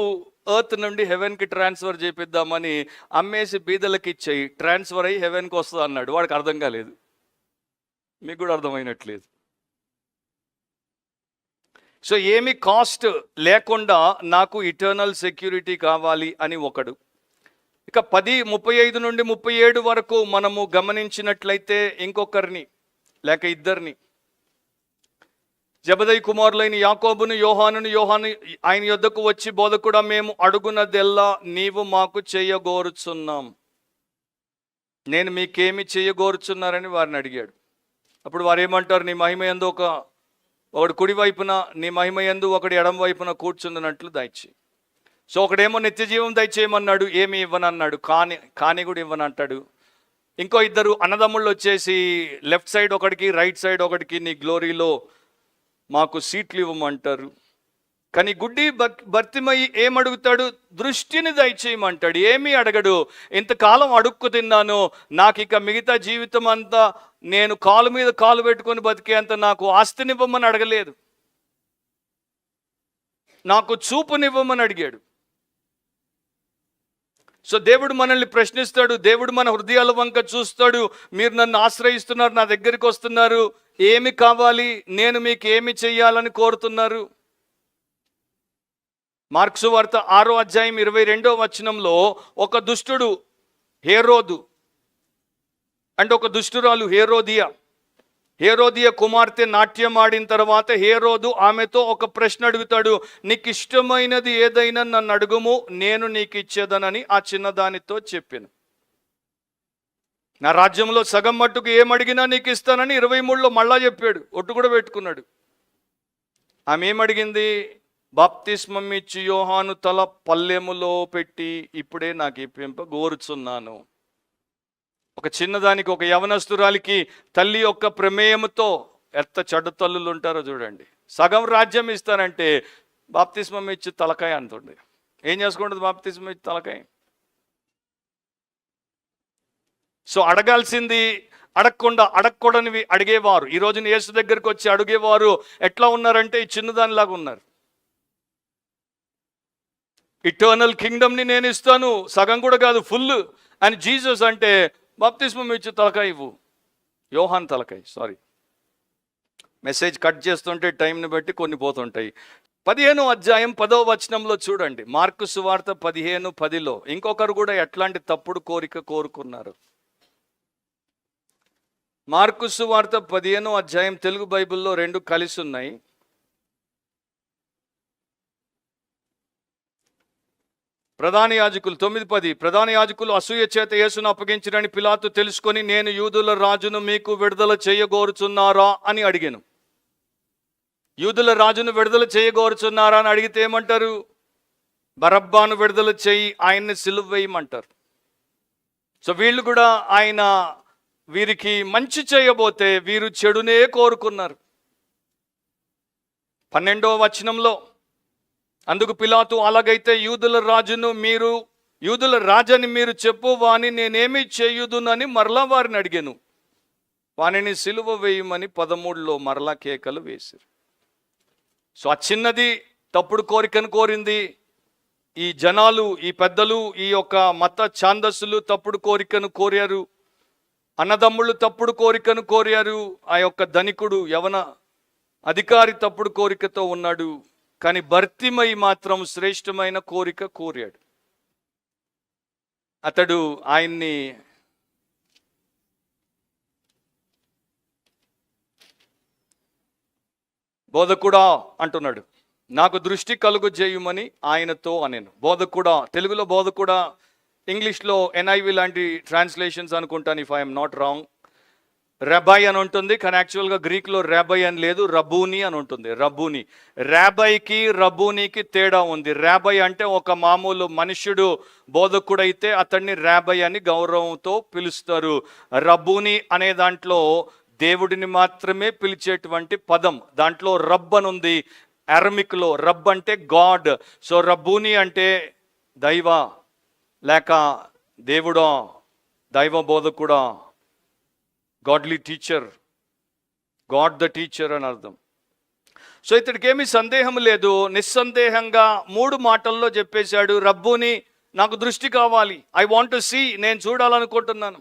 ఎర్త్ నుండి హెవెన్కి ట్రాన్స్ఫర్ చేపిద్దామని అమ్మేసి బీదలకి ఇచ్చేయి, ట్రాన్స్ఫర్ అయ్యి హెవెన్కి వస్తుంది అన్నాడు. వాడికి అర్థం కాలేదు, మీకు కూడా అర్థమైనట్లేదు. సో ఏమి కాస్ట్ లేకుండా నాకు ఇటర్నల్ సెక్యూరిటీ కావాలి అని ఒకడు. ఇక 10:35 నుండి 37 వరకు మనము గమనించినట్లయితే ఇంకొకరిని లేక ఇద్దరిని, జెబెదయి కుమారులైన యాకోబును యోహాను ఆయన యొద్దకు వచ్చి, బోధకుడా, మేము అడుగునదెల్లా నీవు మాకు చేయగోరుచున్నాం, నేను మీకేమి చేయగోరుచున్నారని వారిని అడిగాడు. అప్పుడు వారు ఏమంటారు, నీ మహిమ యందు ఒకడు కుడి వైపున, నీ మహిమ యందు ఒకటి ఎడమ వైపున కూర్చున్నట్లు దయచేయి. సో ఒకడేమో నిత్య జీవం దయచేయమన్నాడు, ఏమి ఇవ్వనన్నాడు, కానీ కూడా ఇవ్వనంటాడు. ఇంకో ఇద్దరు అన్నదమ్ముళ్ళు వచ్చేసి లెఫ్ట్ సైడ్ ఒకడికి, రైట్ సైడ్ ఒకడికి, నీ గ్లోరీలో మాకు సీట్లు ఇవ్వమంటారు. కానీ గుడ్డి భర్తిమయ్యి ఏమడుగుతాడు? దృష్టిని దయచేయమంటాడు. ఏమీ అడగడు. ఇంతకాలం అడుక్కు తిన్నాను, నాకు ఇక మిగతా జీవితం అంతా నేను కాలు మీద కాలు పెట్టుకొని బతికేంత నాకు ఆస్తినివ్వమని అడగలేదు, నాకు చూపునివ్వమని అడిగాడు. సో దేవుడు మనల్ని ప్రశ్నిస్తాడు, దేవుడు మన హృదయాల వంక చూస్తాడు. మీరు నన్ను ఆశ్రయిస్తున్నారు, నా దగ్గరికి వస్తున్నారు, ఏమి కావాలి, నేను మీకు ఏమి చెయ్యాలని కోరుతున్నారు. మార్క్సు వార్త 6వ అధ్యాయం 22వ వచనంలో ఒక దుష్టుడు హేరోదు అండ్ ఒక దుష్టురాలు హేరోదియా, హేరోదియ కుమార్తె నాట్యం ఆడిన తర్వాత హేరోదు ఆమెతో ఒక ప్రశ్న అడుగుతాడు, నీకు ఇష్టమైనది ఏదైనా నన్ను అడుగుము, నేను నీకు ఇచ్చేదనని ఆ చిన్నదానితో చెప్పాను. నా రాజ్యంలో సగం మట్టుకు ఏమడిగినా నీకు ఇస్తానని 23లో మళ్ళా చెప్పాడు, ఒట్టు కూడా పెట్టుకున్నాడు. ఆమె ఏమడిగింది? బాప్తిస్మం ఇచ్చి యోహాను తల పల్లెములో పెట్టి ఇప్పుడే నాకు ఇప్పింప గోరుచున్నాను. ఒక చిన్నదానికి, ఒక యవనస్తురాలికి తల్లి యొక్క ప్రమేయంతో ఎంత చెడ్డ తల్లులు ఉంటారో చూడండి. సగం రాజ్యం ఇస్తానంటే బాప్తిస్మం ఇచ్చి తలకాయ అంటుంది. ఏం చేసుకుంటుంది బాప్తిస్మం ఇచ్చి తలకాయ? సో అడగాల్సింది అడగకూడనివి అడిగేవారు. ఈ రోజున యేసు దగ్గరికి వచ్చి అడిగేవారు ఎట్లా ఉన్నారంటే ఈ చిన్నదానిలాగా ఉన్నారు. ఇటర్నల్ కింగ్డమ్ని నేను ఇస్తాను, సగం కూడా కాదు ఫుల్ అని జీసస్ అంటే బాప్తిస్మం ఇచ్చి తలకాయ ఇవ్వు. యోహాన్ తలకాయ, సారీ, మెసేజ్ కట్ చేస్తుంటే టైంని బట్టి కొన్ని పోతుంటాయి. 15వ అధ్యాయం 10వ వచనంలో చూడండి, మార్కు సువార్త 15:10లో ఇంకొకరు కూడా ఎట్లాంటి తప్పుడు కోరిక కోరుకున్నారు. మార్కు సువార్త 15వ అధ్యాయం, తెలుగు బైబిల్లో 2 కలిసి ఉన్నాయి. ప్రధాన యాజకులు 9:10, ప్రధాన యాజకులు అసూయ చేత యేసును అప్పగించిరని పిలాతు తెలుసుకొని, నేను యూదుల రాజును మీకు విడుదల చేయగోరుచున్నారా అని అడిగాను. యూదుల రాజును విడుదల చేయగోరుచున్నారా అని అడిగితే ఏమంటారు? బరబ్బాను విడుదల చేయి, ఆయన్ని సిలువ వేయమంటారు. సో వీళ్ళు కూడా ఆయన వీరికి మంచి చేయబోతే వీరు చెడునే కోరుకున్నారు. 12వ వచనంలో, అందుకు పిలాతు, అలాగైతే యూదుల రాజని మీరు చెప్పు, వాని నేనేమి చేయుదునని మరలా వారిని అడిగాను. వానిని సిలువ వేయమని 13లో మరలా కేకలు వేశారు. సో ఆ చిన్నది తప్పుడు కోరికను కోరింది. ఈ జనాలు, ఈ పెద్దలు, ఈ యొక్క మత ఛాందస్సులు తప్పుడు కోరికను కోరారు. అన్నదమ్ముళ్ళు తప్పుడు కోరికను కోరారు. ఆ యొక్క ధనికుడు, యవన అధికారి తప్పుడు కోరికతో ఉన్నాడు. కానీ భర్తిమై మాత్రం శ్రేష్టమైన కోరిక కోరాడు. అతడు ఆయన్ని బోధకుడా అంటున్నాడు, నాకు దృష్టి కలుగు చేయమని ఆయనతో అనేను. బోధకుడా, తెలుగులో బోధకుడా, ఇంగ్లీష్లో NIV లాంటి ట్రాన్స్లేషన్స్ అనుకుంటాను, if I'm not wrong. Rabbi అని ఉంటుంది, కానీ యాక్చువల్గా గ్రీక్లో రాబాయ్ అని లేదు, రబూని అని ఉంటుంది. రబూని, రాబాయ్కి రబూనికి తేడా ఉంది. రాబాయ్ అంటే ఒక మామూలు మనుష్యుడు బోధకుడైతే అతన్ని రాబాయ్ అని గౌరవంతో పిలుస్తారు. రబూని అనే దాంట్లో దేవుడిని మాత్రమే పిలిచేటువంటి పదం. దాంట్లో రబ్ అని ఉంది అరమిక్లో. రబ్ అంటే గాడ్. సో రబూని అంటే దైవ లేక దేవుడా, దైవ బోధకుడా, godly teacher, God the teacher అని అర్థం. సో ఇతడికి ఏమీ సందేహం లేదు, నిస్సందేహంగా 3 మాటల్లో చెప్పేశాడు, రబ్బూని నాకు దృష్టి కావాలి, ఐ వాంట్ టు సీ, నేను చూడాలనుకుంటున్నాను.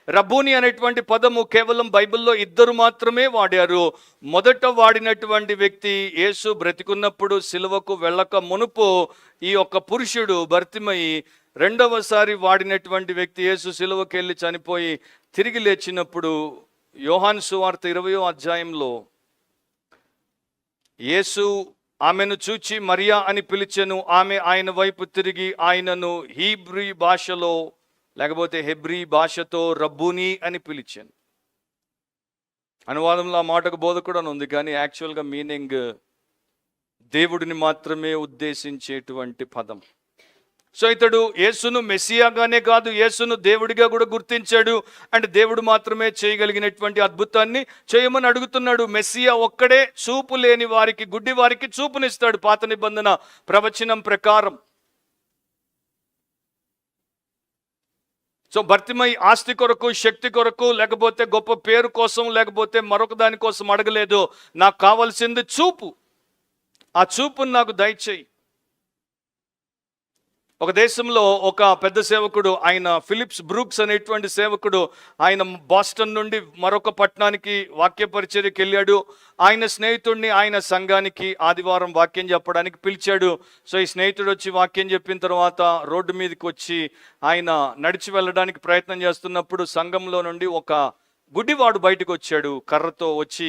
రబ్బూని అనేటువంటి పదము కేవలం బైబిల్లో 2 మాత్రమే వాడారు. మొదట వాడినటువంటి వ్యక్తి యేసు బ్రతికున్నప్పుడు సిలువకు వెళ్ళక మునుపు ఈ యొక్క పురుషుడు భర్తిమయి. రెండవసారి వాడినటువంటి వ్యక్తి యేసు సిలువకి వెళ్ళి చనిపోయి తిరిగి లేచినప్పుడు యోహాను సువార్త 20వ అధ్యాయంలో యేసు ఆమెను చూచి మరియా అని పిలిచెను. ఆమె ఆయన వైపు తిరిగి ఆయనను హీబ్రీ భాషలో లేకపోతే హెబ్రీ భాషతో రబ్బూని అని పిలిచాను. అనువాదంలో ఆ మాటకు బోధకుడు అని ఉంది, కానీ యాక్చువల్గా మీనింగ్ దేవుడిని మాత్రమే ఉద్దేశించేటువంటి పదం. సో ఇతడు యేసును మెస్సియాగానే కాదు, యేసును దేవుడిగా కూడా గుర్తించాడు. అంటే దేవుడు మాత్రమే చేయగలిగినటువంటి అద్భుతాన్ని చేయమని అడుగుతున్నాడు. మెస్సియా ఒక్కడే చూపు లేని వారికి, గుడ్డి వారికి చూపునిస్తాడు పాత నిబంధన ప్రవచనం ప్రకారం. సో భర్తిమై ఆస్తి కొరకు, శక్తి కొరకు, లేకపోతే గొప్ప పేరు కోసం, లేకపోతే మరొక దాని కోసం అడగలేదు. నాకు కావాల్సింది చూపు. ఆ చూపును నాకు దయచేయి. ఒక దేశంలో ఒక పెద్ద సేవకుడు, ఆయన ఫిలిప్స్ బ్రూక్స్ అనేటువంటి సేవకుడు, ఆయన బాస్టన్ నుండి మరొక పట్టణానికి వాక్య పరిచర్యకి వెళ్ళాడు. ఆయన స్నేహితుడిని ఆయన సంఘానికి ఆదివారం వాక్యం చెప్పడానికి పిలిచాడు. సో ఈ స్నేహితుడు వచ్చి వాక్యం చెప్పిన తర్వాత రోడ్డు మీదకి వచ్చి ఆయన నడిచి వెళ్ళడానికి ప్రయత్నం చేస్తున్నప్పుడు సంఘంలో నుండి ఒక గుడ్డివాడు బయటకు వచ్చాడు, కర్రతో వచ్చి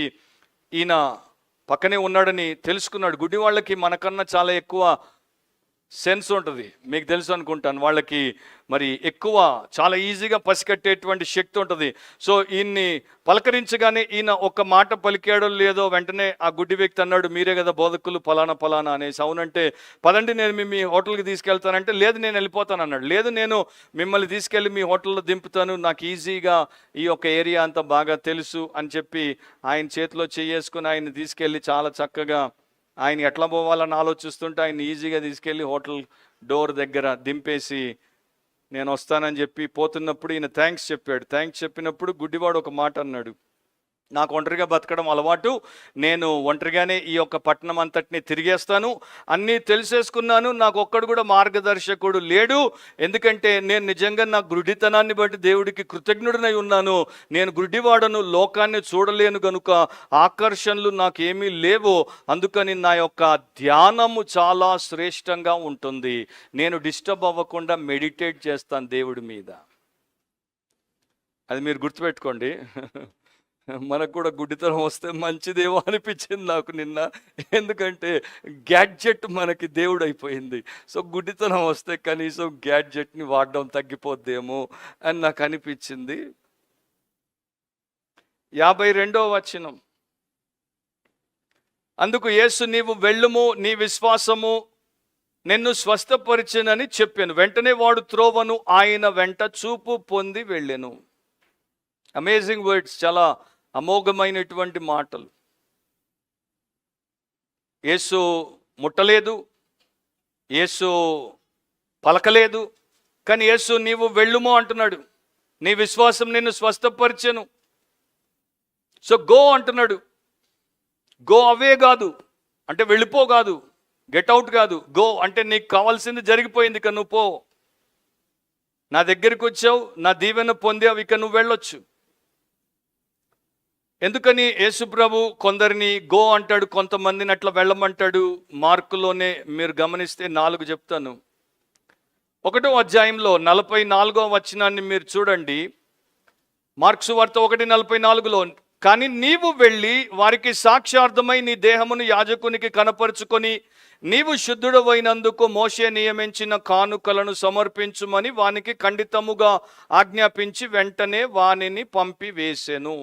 ఈయన పక్కనే ఉన్నాడని తెలుసుకున్నాడు. గుడ్డి వాళ్ళకి మనకన్నా చాలా ఎక్కువ సెన్స్ ఉంటుంది, మీకు తెలుసు అనుకుంటాను. వాళ్ళకి మరి ఎక్కువ చాలా ఈజీగా పసికట్టేటువంటి శక్తి ఉంటుంది. సో ఈయన్ని పలకరించగానే ఈయన ఒక మాట పలికాడో లేదో వెంటనే ఆ గుడ్డి వ్యక్తి అన్నాడు, మీరే కదా బోధకులు ఫలానా ఫలానా అనేసి. అవునంటే పదండి నేను మీ హోటల్కి తీసుకెళ్తానంటే, లేదు నేను వెళ్ళిపోతాను అన్నాడు. లేదు నేను మిమ్మల్ని తీసుకెళ్ళి మీ హోటల్లో దింపుతాను, నాకు ఈజీగా ఈ యొక్క ఏరియా అంతా బాగా తెలుసు అని చెప్పి ఆయన చేతిలో చేసుకుని ఆయన్ని తీసుకెళ్ళి చాలా చక్కగా ఆయన ఎట్లా పోవాలని ఆలోచిస్తుంటే ఆయన ఈజీగా తీసుకెళ్ళి హోటల్ డోర్ దగ్గర దింపేసి నేను వస్తానని చెప్పి పోతున్నప్పుడు ఈయన థ్యాంక్స్ చెప్పాడు. థ్యాంక్స్ చెప్పినప్పుడు గుడ్డివాడు ఒక మాట అన్నాడు, నాకు ఒంటరిగా బతకడం అలవాటు, నేను ఒంటరిగానే ఈ యొక్క పట్టణం అంతటిని తిరిగేస్తాను, అన్నీ తెలిసేసుకున్నాను, నాకు ఒక్కడు కూడా మార్గదర్శకుడు లేడు, ఎందుకంటే నేను నిజంగా నా గుడ్డితనాన్ని బట్టి దేవుడికి కృతజ్ఞుడినై ఉన్నాను, నేను గుడ్డివాడను, లోకాన్ని చూడలేను గనుక ఆకర్షణలు నాకేమీ లేవు, అందుకని నా యొక్క ధ్యానము చాలా శ్రేష్టంగా ఉంటుంది, నేను డిస్టర్బ్ అవ్వకుండా మెడిటేట్ చేస్తాను దేవుడి మీద. అది మీరు గుర్తుపెట్టుకోండి. మనకు కూడా గుడ్డితనం వస్తే మంచిదేమో అనిపించింది నాకు నిన్న, ఎందుకంటే గ్యాడ్జెట్ మనకి దేవుడు అయిపోయింది. సో గుడ్డితనం వస్తే కనీసం గ్యాడ్జెట్ని వాడడం తగ్గిపోద్దేమో అని నాకు అనిపించింది. 52వ వచనం, అందుకు యేసు నీవు వెళ్ళుము, నీ విశ్వాసము నిన్ను స్వస్థపరిచెనని చెప్పాను. వెంటనే వాడు త్రోవను ఆయన వెంట చూపు పొంది వెళ్ళెను. అమేజింగ్ వర్డ్స్, చాలా అమోఘమైనటువంటి మాటలు. యేసు ముట్టలేదు, యేసు పలకలేదు, కానీ యేసు నీవు వెళ్ళుమో అంటున్నాడు, నీ విశ్వాసం నిన్ను స్వస్థపరిచెను. సో గో అంటున్నాడు. గో అవే కాదు అంటే వెళ్ళిపో కాదు, గెట్ అవుట్ కాదు. గో అంటే నీకు కావాల్సింది జరిగిపోయింది, ఇక నువ్వు పో, నా దగ్గరికి వచ్చావు, నా దీవెన పొందావు, ఇక నువ్వు వెళ్ళొచ్చు. ఎందుకని యేసు ప్రభు కొందరిని గో అంటాడు, కొంతమందిని అట్లా వెళ్ళమంటాడు? మార్కులోనే మీరు గమనిస్తే 4 చెప్తాను. 1వ అధ్యాయంలో 44వ వచనాన్ని మీరు చూడండి. మార్కు సువార్త 1:44లో, కానీ నీవు వెళ్ళి వారికి సాక్ష్యార్థమై నీ దేహమును యాజకునికి కనపరుచుకొని నీవు శుద్ధుడవైనందుకు మోషే నియమించిన కానుకలను సమర్పించుమని వానికి ఖండితముగా ఆజ్ఞాపించి వెంటనే వానిని పంపివేసెను.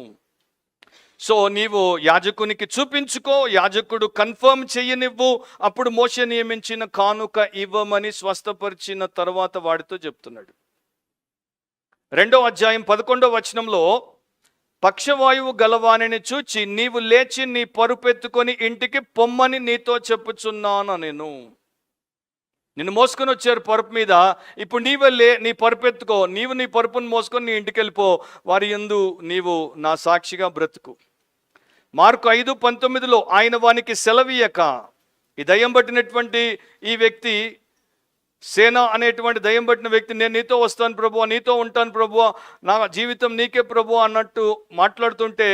సో నీవు యాజకునికి చూపించుకో, యాజకుడు కన్ఫర్మ్ చెయ్యనివ్వు, అప్పుడు మోషే నియమించిన కానుక ఇవ్వమని స్వస్థపరిచిన తర్వాత వాడితో చెప్తున్నాడు. 2వ అధ్యాయం 11వ వచనంలో, పక్షవాయువు గలవానిని చూచి నీవు లేచి నీ పరుపెత్తుకొని ఇంటికి పొమ్మని నీతో చెప్పుచున్నాను నేను. నిన్ను మోసుకొని వచ్చారు పరుపు మీద, ఇప్పుడు నీవే నీ పరుపెత్తుకో, నీవు నీ పరుపును మోసుకొని నీ ఇంటికి వెళ్ళిపో, వారి యందు నీవు నా సాక్షిగా బ్రతుకు. మార్కు 5:19లో ఆయన వానికి సెలవీయక, ఈ దయ్యం పట్టినటువంటి ఈ వ్యక్తి, సేన అనేటువంటి దయ్యం పట్టిన వ్యక్తి, నేను నీతో వస్తాను ప్రభువా, నీతో ఉంటాను ప్రభువా, నా జీవితం నీకే ప్రభువా అన్నట్టు మాట్లాడుతుంటే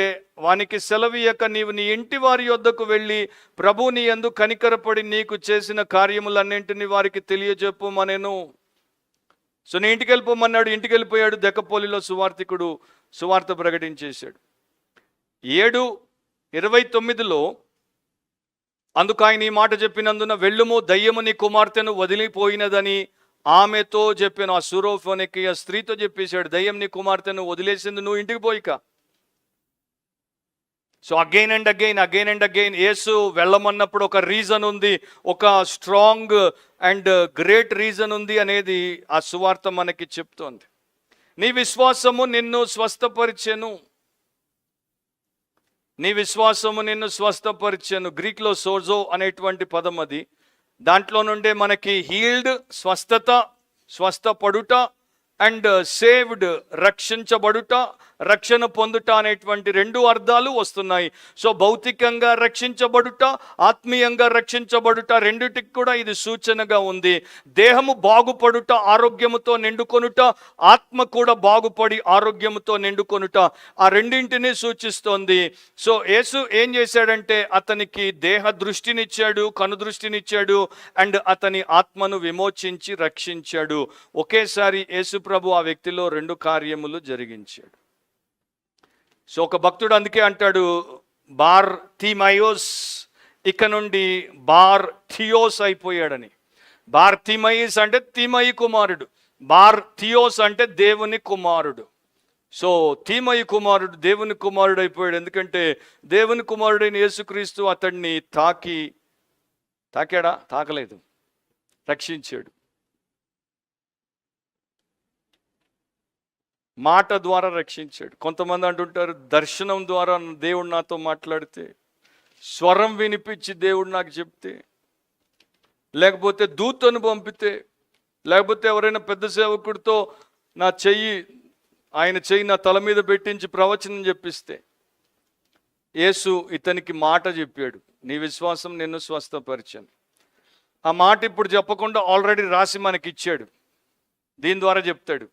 వానికి సెలవీయక నీవు నీ ఇంటి వారి యొద్దకు వెళ్ళి ప్రభు నీ యందు కనికరపడి నీకు చేసిన కార్యములన్నింటినీ వారికి తెలియజెప్పుమనెను. సో నీ ఇంటికి వెళ్ళిపోమన్నాడు, ఇంటికి వెళ్ళిపోయాడు. దెక్కపోలిలో సువార్తికుడు సువార్త ప్రకటించేశాడు. 7:29లో, అందుకు ఆయన ఈ మాట చెప్పినందున వెళ్ళుము, దయ్యము నీ కుమార్తెను వదిలిపోయినదని ఆమెతో చెప్పాను. ఆ సురోఫోనికియ స్త్రీతో చెప్పేశాడు, దయ్యం నీ కుమార్తెను వదిలేసింది, నువ్వు ఇంటికి పోయిక. సో అగైన్ అండ్ అగైన్ యేసు వెళ్ళమన్నప్పుడు ఒక రీజన్ ఉంది, ఒక స్ట్రాంగ్ అండ్ గ్రేట్ రీజన్ ఉంది అనేది ఆ సువార్త మనకి చెప్తోంది. నీ విశ్వాసము నిన్ను స్వస్థపరిచెను, నీ విశ్వాసము నిన్ను స్వస్థపరిచెను. గ్రీక్లో సోజో అనేటువంటి పదం అది. దాంట్లో నుండే మనకి హీల్డ్ స్వస్థత, స్వస్థపడుట, అండ్ సేవ్డ్ రక్షించబడుట, రక్షణ పొందుట అనేటువంటి 2 అర్థాలు వస్తున్నాయి. సో భౌతికంగా రక్షించబడుట, ఆత్మీయంగా రక్షించబడుట, రెండిటికి కూడా ఇది సూచనగా ఉంది. దేహము బాగుపడుట, ఆరోగ్యముతో నిండుకొనుట, ఆత్మ కూడా బాగుపడి ఆరోగ్యముతో నిండుకొనుట, ఆ రెండింటినీ సూచిస్తోంది. సో యేసు ఏం చేశాడంటే అతనికి దేహ దృష్టినిచ్చాడు, కను దృష్టినిచ్చాడు, అండ్ అతని ఆత్మను విమోచించి రక్షించాడు. ఒకేసారి యేసు ప్రభు ఆ వ్యక్తిలో 2 కార్యములు జరిగించాడు. సో ఒక భక్తుడు అందుకే అంటాడు, బార్ తీమయోస్ ఇక నుండి బార్ థియోస్ అయిపోయాడని. బార్ తీమయిస్ అంటే తీమయి కుమారుడు, బార్ థియోస్ అంటే దేవుని కుమారుడు. సో తీమయి కుమారుడు దేవుని కుమారుడు అయిపోయాడు. ఎందుకంటే దేవుని కుమారుడైన యేసుక్రీస్తు అతడిని తాకాడా? తాకలేదు, రక్షించాడు. మాట ద్వారా రక్షించాడు. కొంతమంది అంటుంటారు, దర్శనం ద్వారా దేవుడు నాతో మాట్లాడితే, స్వరం వినిపించి దేవుడు నాకు చెప్తే, లేకపోతే దూతను పంపితే, లేకపోతే ఎవరైనా పెద్ద సేవకుడితో ఆయన చెయ్యి నా తల మీద పెట్టించి ప్రవచనం చెప్పిస్తే. యేసు ఇతనికి మాట చెప్పాడు, నీ విశ్వాసం నిన్ను స్వస్థపరిచాను. ఆ మాట ఇప్పుడు చెప్పకుండా ఆల్రెడీ రాసి మనకిచ్చాడు, దీని ద్వారా చెప్తాడు.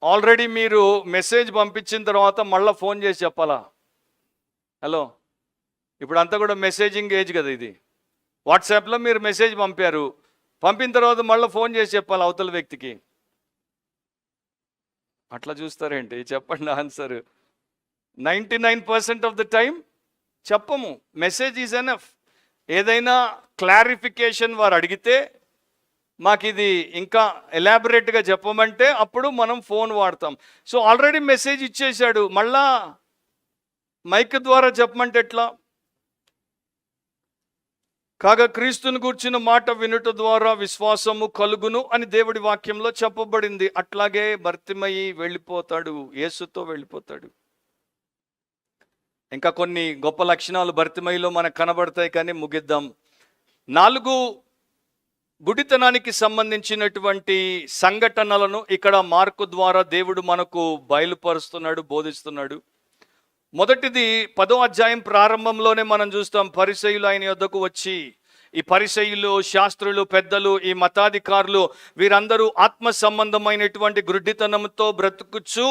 ఆల్రెడీ మీరు మెసేజ్ పంపించిన తర్వాత మళ్ళీ ఫోన్ చేసి చెప్పాలా? హలో, ఇప్పుడు అంతా కూడా మెసేజింగ్ ఏజ్ కదా ఇది. వాట్సాప్లో మీరు మెసేజ్ పంపిన తర్వాత మళ్ళీ ఫోన్ చేసి చెప్పాలి అవతల వ్యక్తికి. అట్లా చూస్తారేంటి? చెప్పండి ఆన్సర్. 99% ఆఫ్ ద టైం చెప్పము. Message is enough. ఏదైనా క్లారిఫికేషన్ వారు అడిగితే, మాకు ఇది ఇంకా ఎలాబొరేట్గా చెప్పమంటే అప్పుడు మనం ఫోన్ వాడతాం. సో ఆల్రెడీ మెసేజ్ ఇచ్చేశాడు, మళ్ళా మైక్ ద్వారా చెప్పమంటే ఎట్లా? కాగా క్రీస్తుని గూర్చిన మాట వినుట ద్వారా విశ్వాసము కలుగును అని దేవుడి వాక్యంలో చెప్పబడింది. అట్లాగే భర్తిమయి వెళ్ళిపోతాడు, యేసుతో వెళ్ళిపోతాడు. ఇంకా కొన్ని గొప్ప లక్షణాలు భర్తిమయిలో మనకు కనబడతాయి, కానీ ముగిద్దాం. 4 గుడితనానికి సంబంధించినటువంటి సంఘటనలను ఇక్కడ మార్కు ద్వారా దేవుడు మనకు బయలుపరుస్తున్నాడు, బోధిస్తున్నాడు. మొదటిది 10వ అధ్యాయం ప్రారంభంలోనే మనం చూస్తాం. పరిసయ్యులు ఆయన యొద్దకు వచ్చి, ఈ పరిసయ్యులు, శాస్త్రులు, పెద్దలు, ఈ మతాధికారులు వీరందరూ ఆత్మ సంబంధమైనటువంటి గుడ్డితనంతో బ్రతుకుచు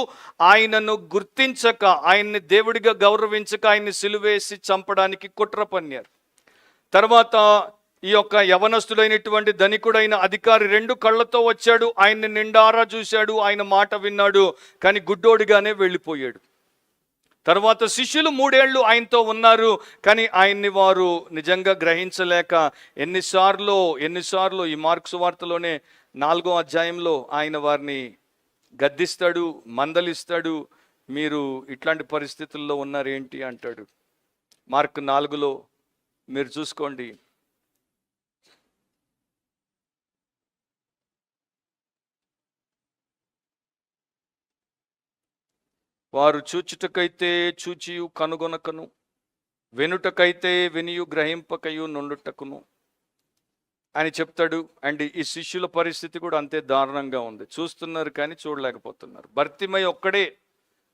ఆయనను గుర్తించక, ఆయన్ని దేవుడిగా గౌరవించక ఆయన్ని సిలువేసి చంపడానికి కుట్ర పన్నారు. తర్వాత ఈ యొక్క యవనస్తుడైనటువంటి ధనికుడైన అధికారి 2 కళ్ళతో వచ్చాడు, ఆయన్ని నిండారా చూశాడు, ఆయన మాట విన్నాడు, కానీ గుడ్డోడిగానే వెళ్ళిపోయాడు. తర్వాత శిష్యులు 3 ఏళ్ళు ఆయనతో ఉన్నారు, కానీ ఆయన్ని వారు నిజంగా గ్రహించలేక ఎన్నిసార్లు ఈ మార్కు సువార్తలోనే 4వ అధ్యాయంలో ఆయన వారిని గద్దిస్తాడు, మందలిస్తాడు. మీరు ఇట్లాంటి పరిస్థితుల్లో ఉన్నారేంటి అంటాడు. మార్కు 4లో మీరు చూసుకోండి. వారు చూచుటకైతే చూచియు కనుగొనకను, వెనుటకైతే వినియు గ్రహింపకయు నుండుటకును అని చెప్తాడు. అండ్ ఈ శిష్యుల పరిస్థితి కూడా అంతే దారుణంగా ఉంది. చూస్తున్నారు కానీ చూడలేకపోతున్నారు. భర్తిమై ఒక్కడే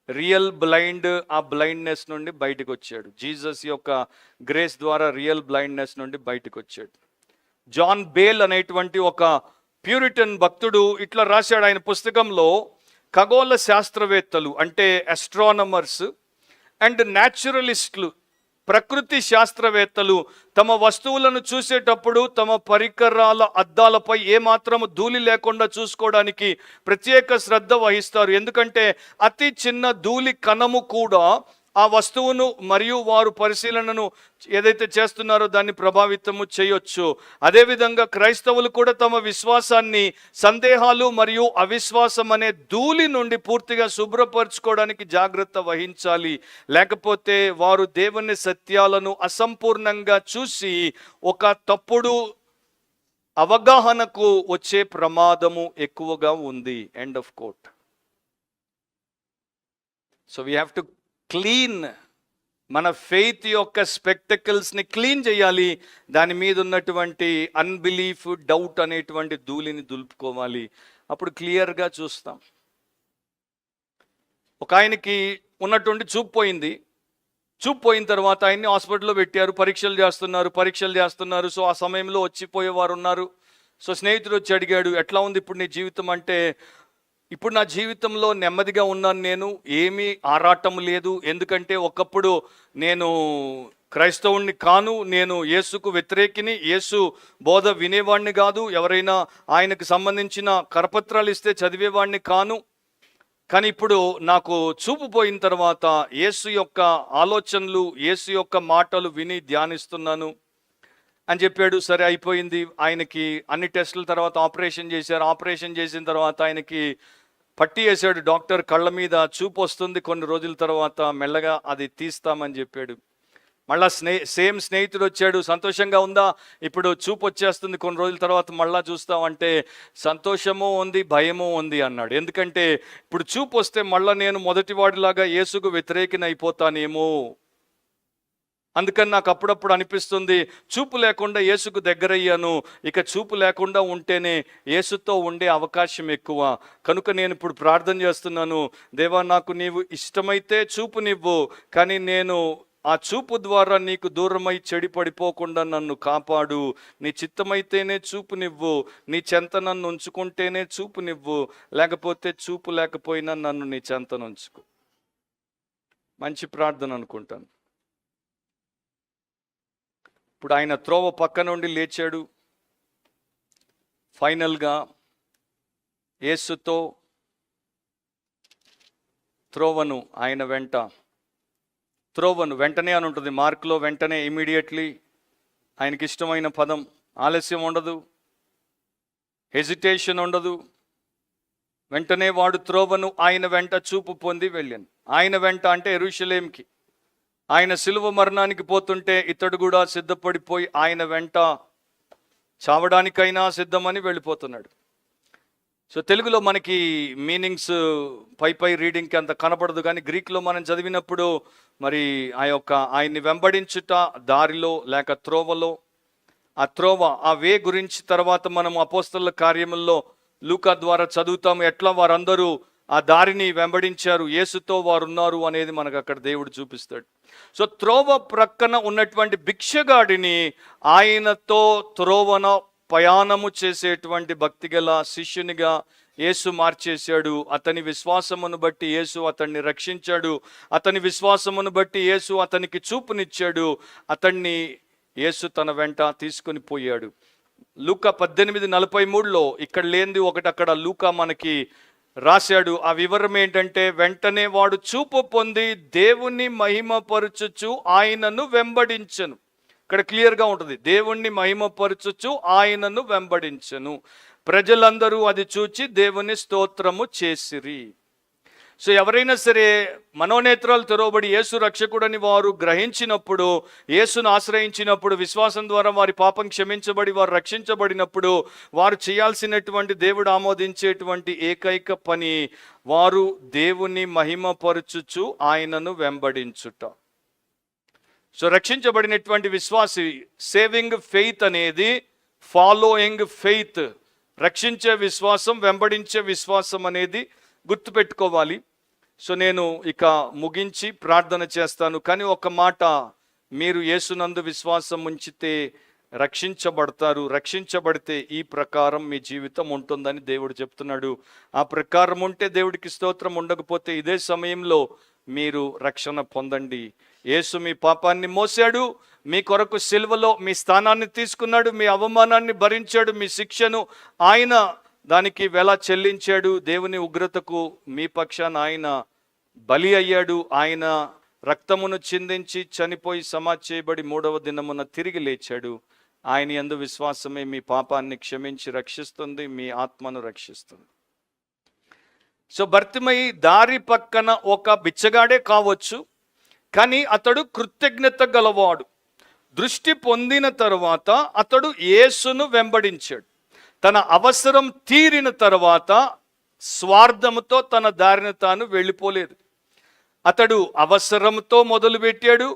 రియల్ బ్లైండ్, ఆ బ్లైండ్నెస్ నుండి బయటకు వచ్చాడు. జీసస్ యొక్క గ్రేస్ ద్వారా రియల్ బ్లైండ్నెస్ నుండి బయటకు వచ్చాడు. జాన్ బేల్ అనేటువంటి ఒక ప్యూరిటన్ భక్తుడు ఇట్లా రాశాడు ఆయన పుస్తకంలో, ఖగోళ శాస్త్రవేత్తలు అంటే ఆస్ట్రానమర్స్ అండ్ న్యాచురలిస్టులు, ప్రకృతి శాస్త్రవేత్తలు తమ వస్తువులను చూసేటప్పుడు తమ పరికరాల అద్దాలపై ఏమాత్రము ధూళి లేకుండా చూసుకోవడానికి ప్రత్యేక శ్రద్ధ వహిస్తారు. ఎందుకంటే అతి చిన్న ధూళి కణము కూడా ఆ వస్తువును మరియు వారు పరిశీలనను ఏదైతే చేస్తున్నారో దాన్ని ప్రభావితము చేయొచ్చు. అదేవిధంగా క్రైస్తవులు కూడా తమ విశ్వాసాన్ని సందేహాలు మరియు అవిశ్వాసం అనే ధూళి నుండి పూర్తిగా శుభ్రపరచుకోవడానికి జాగ్రత్త వహించాలి. లేకపోతే వారు దేవుని సత్యాలను అసంపూర్ణంగా చూసి ఒక తప్పుడు అవగాహనకు వచ్చే ప్రమాదము ఎక్కువగా ఉంది. End of quote. So we have to clean, మన ఫెయిత్ యొక్క స్పెక్టకల్స్ని క్లీన్ చేయాలి. దాని మీద ఉన్నటువంటి అన్బిలీఫ్, డౌట్ అనేటువంటి ధూళిని దులుపుకోవాలి. అప్పుడు క్లియర్గా చూస్తాం. ఒక ఆయనకి ఉన్నటువంటి చూపు పోయిన తర్వాత ఆయన్ని హాస్పిటల్లో పెట్టారు. పరీక్షలు చేస్తున్నారు. సో ఆ సమయంలో వచ్చిపోయేవారు ఉన్నారు. సో స్నేహితుడు వచ్చి అడిగాడు, ఎట్లా ఉంది ఇప్పుడు నీ జీవితం అంటే, ఇప్పుడు నా జీవితంలో నెమ్మదిగా ఉన్నాను, నేను ఏమీ ఆరాటం లేదు. ఎందుకంటే ఒకప్పుడు నేను క్రైస్తవుణ్ణి కాను, నేను యేసుకు వ్యతిరేకిని, యేసు బోధ వినేవాడిని కాదు, ఎవరైనా ఆయనకు సంబంధించిన కరపత్రాలు ఇస్తే చదివేవాడిని కాను. కానీ ఇప్పుడు నాకు చూపు పోయిన తర్వాత యేసు యొక్క ఆలోచనలు, యేసు యొక్క మాటలు విని ధ్యానిస్తున్నాను అని చెప్పాడు. సరే, అయిపోయింది. ఆయనకి అన్ని టెస్టుల తర్వాత ఆపరేషన్ చేశారు. ఆపరేషన్ చేసిన తర్వాత ఆయనకి పట్టి వేసాడు డాక్టర్. కళ్ళ మీద చూపు వస్తుంది కొన్ని రోజుల తర్వాత, మెల్లగా అది తీస్తామని చెప్పాడు. మళ్ళా సేమ్ స్నేహితుడు వచ్చాడు. సంతోషంగా ఉందా, ఇప్పుడు చూపు వచ్చేస్తుంది కొన్ని రోజుల తర్వాత మళ్ళా చూస్తామంటే, సంతోషము ఉంది, భయము ఉంది అన్నాడు. ఎందుకంటే ఇప్పుడు చూపు వస్తే మళ్ళా నేను మొదటివాడిలాగా యేసుకు వ్యతిరేకిని అయిపోతానేమో. అందుకని నాకు అప్పుడప్పుడు అనిపిస్తుంది, చూపు లేకుండా యేసుకు దగ్గరయ్యాను, ఇక చూపు లేకుండా ఉంటేనే యేసుతో ఉండే అవకాశం ఎక్కువ. కనుక నేను ఇప్పుడు ప్రార్థన చేస్తున్నాను, దేవా నాకు నీవు ఇష్టమైతే చూపునివ్వు, కానీ నేను ఆ చూపు ద్వారా నీకు దూరమై చెడిపడిపోకుండా నన్ను కాపాడు. నీ చిత్తమైతేనే చూపునివ్వు, నీ చెంత నన్ను ఉంచుకుంటేనే చూపునివ్వు, లేకపోతే చూపు లేకపోయినా నన్ను నీ చెంతను ఉంచుకో. మంచి ప్రార్థన అనుకుంటాను. ఇప్పుడు ఆయన త్రోవ పక్క నుండి లేచాడు. ఫైనల్గా యేసుతో త్రోవను ఆయన వెంట, త్రోవను వెంటనే అని ఉంటుంది మార్కులో, వెంటనే, ఇమీడియట్లీ. ఆయనకి ఇష్టమైన పదం. ఆలస్యం ఉండదు, హెజిటేషన్ ఉండదు. వెంటనే వాడు త్రోవను ఆయన వెంట చూపు పొంది వెళ్ళాను. ఆయన వెంట అంటే యెరూషలేంకి. ఆయన సిలువ మరణానికి పోతుంటే ఇతడు కూడా సిద్ధపడిపోయి ఆయన వెంట చావడానికైనా సిద్ధమని వెళ్ళిపోతున్నాడు. సో తెలుగులో మనకి మీనింగ్స్ పై రీడింగ్కి అంత కనపడదు, కానీ గ్రీక్లో మనం చదివినప్పుడు మరి ఆయన్ని వెంబడించుట దారిలో లేక త్రోవలో, ఆ త్రోవ, ఆ వే గురించి తర్వాత మనం అపోస్తలుల కార్యముల్లో లూకా ద్వారా చదువుతాము. ఎట్లా వారందరూ ఆ దారిని వెంబడించారు, యేసుతో వారు ఉన్నారు అనేది మనకు అక్కడ దేవుడు చూపిస్తాడు. సో త్రోవ ప్రక్కన ఉన్నటువంటి భిక్షగాడిని ఆయనతో త్రోవన ప్రయాణము చేసేటువంటి భక్తిగల శిష్యునిగా యేసు మార్చేశాడు. అతని విశ్వాసమును బట్టి యేసు అతన్ని రక్షించాడు. అతని విశ్వాసమును బట్టి యేసు అతనికి చూపునిచ్చాడు. అతన్ని యేసు తన వెంట తీసుకొని పోయాడు. లూకా 18:43లో ఇక్కడ లేనిది ఒకటి అక్కడ లూకా మనకి రాశాడు. ఆ వివరం ఏంటంటే, వెంటనే వాడు చూపు పొంది దేవుణ్ణి మహిమపరచుచు ఆయనను వెంబడించెను. ఇక్కడ క్లియర్గా ఉంటుంది, దేవుణ్ణి మహిమపరచుచు ఆయనను వెంబడించెను. ప్రజలందరూ అది చూచి దేవుని స్తోత్రము చేసిరి. సో ఎవరైనా సరే మనోనేత్రాలు తెరవబడి యేసు రక్షకుడని వారు గ్రహించినప్పుడు, యేసును ఆశ్రయించినప్పుడు, విశ్వాసం ద్వారా వారి పాపం క్షమించబడి వారు రక్షించబడినప్పుడు వారు చేయాల్సినటువంటి, దేవుడు ఆమోదించేటువంటి ఏకైక పని, వారు దేవుని మహిమపరచుచు ఆయనను వెంబడించుట. సో రక్షించబడినటువంటి విశ్వాసి, సేవింగ్ ఫెయిత్ అనేది ఫాలోయింగ్ ఫెయిత్. రక్షించే విశ్వాసం, వెంబడించే విశ్వాసం అనేది గుర్తుపెట్టుకోవాలి. సో నేను ఇక ముగించి ప్రార్థన చేస్తాను. కానీ ఒక మాట, మీరు యేసునందు విశ్వాసం ఉంచితే రక్షించబడతారు. రక్షించబడితే ఈ ప్రకారం మీ జీవితం ఉంటుందని దేవుడు చెప్తున్నాడు. ఆ ప్రకారం ఉంటే దేవుడికి స్తోత్రం, ఉండకపోతే ఇదే సమయంలో మీరు రక్షణ పొందండి. యేసు మీ పాపాన్ని మోసాడు, మీ కొరకు సిలువలో మీ స్థానాన్ని తీసుకున్నాడు, మీ అవమానాన్ని భరించాడు, మీ శిక్షను ఆయన దానికి వెల చెల్లించాడు. దేవుని ఉగ్రతకు మీ పక్షాన ఆయన బలి అయ్యాడు. ఆయన రక్తమును చిందించి చనిపోయి సమాధి చేయబడి 3వ దినమున తిరిగి లేచాడు. ఆయన యందు విశ్వాసమే మీ పాపాన్ని క్షమించి రక్షిస్తుంది, మీ ఆత్మను రక్షిస్తుంది. సో భర్తిమయి దారి పక్కన ఒక బిచ్చగాడే కావచ్చు, కానీ అతడు కృతజ్ఞత గలవాడు. దృష్టి పొందిన తరువాత అతడు యేసును వెంబడించాడు. తన అవసరం తీరిన తర్వాత స్వార్థముతో తన దారిని తాను వెళ్ళిపోలేదు. అతడు అవసరంతో మొదలుపెట్టాడు,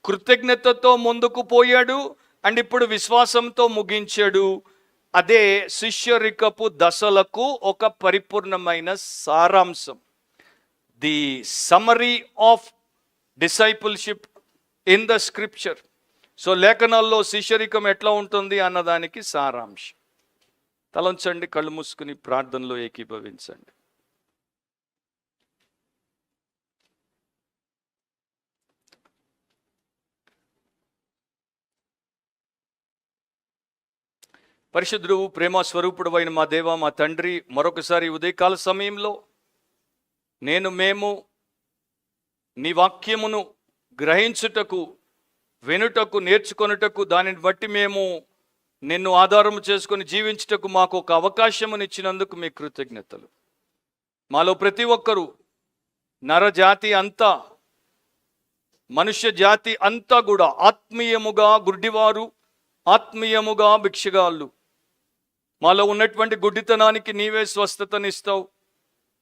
కృతజ్ఞతతో ముందుకు పోయాడు, అండ్ ఇప్పుడు విశ్వాసంతో ముగించాడు. అదే శిష్యరికపు దశలకు ఒక పరిపూర్ణమైన సారాంశం. The summary of discipleship in the scripture. So లేఖనాల్లో శిష్యరికం ఎట్లా ఉంటుంది అన్నదానికి సారాంశం. తలంచండి, కళ్ళు మూసుకుని ప్రార్థనలో ఏకీభవించండి. పరిశుద్ధుడు, ప్రేమ స్వరూపుడు అయిన మా దేవ, మా తండ్రి, మరొకసారి ఉదయకాల సమయంలో మేము నీ వాక్యమును గ్రహించుటకు, వినుటకు, నేర్చుకొనుటకు, దానిని బట్టి మేము నిన్ను ఆధారము చేసుకొని జీవించుటకు మాకు ఒక అవకాశమునిచ్చినందుకు మీ కృతజ్ఞతలు. మాలో ప్రతి ఒక్కరూ, నరజాతి అంతా, మనుష్య జాతి అంతా కూడా ఆత్మీయముగా గుడ్డివారు, ఆత్మీయముగా భిక్షగాళ్ళు. మాలో ఉన్నటువంటి గుడ్డితనానికి నీవే స్వస్థతనిస్తావు.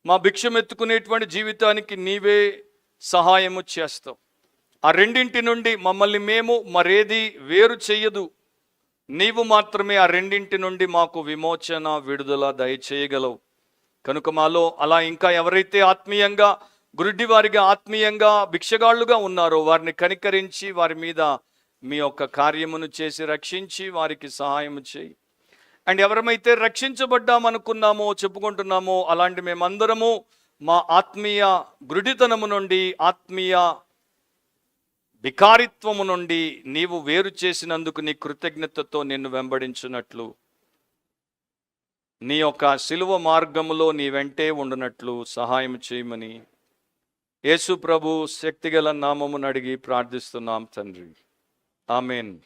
మా భిక్షమెత్తుకునేటువంటి జీవితానికి నీవే సహాయము చేస్తావు. ఆ రెండింటి నుండి మమ్మల్ని మేము మరేది వేరు చెయ్యదు. నీవు మాత్రమే ఆ రెండింటి నుండి మాకు విమోచన, విడుదల దయచేయగలవు. కనుక మాలో అలా ఇంకా ఎవరైతే ఆత్మీయంగా గురుడివారిగా, ఆత్మీయంగా భిక్షగాళ్ళుగా ఉన్నారో వారిని కనికరించి వారి మీద మీ యొక్క కార్యమును చేసి రక్షించి వారికి సహాయము చేయి. అండ్ ఎవరమైతే రక్షించబడ్డామనుకున్నామో, చెప్పుకుంటున్నామో, అలాంటి మేమందరము మా ఆత్మీయ గురుడితనము నుండి, ఆత్మీయ వికారిత్వము నుండి నీవు వేరు చేసినందుకు నీ కృతజ్ఞతతో నిన్ను వెంబడించున్నట్లు, నీ యొక్క శిలువ మార్గములో నీ వెంటే ఉండునట్లు సహాయం చేయమని యేసు ప్రభు శక్తిగల నామమును అడిగి ప్రార్థిస్తున్నాం తండ్రి. ఆమేన్.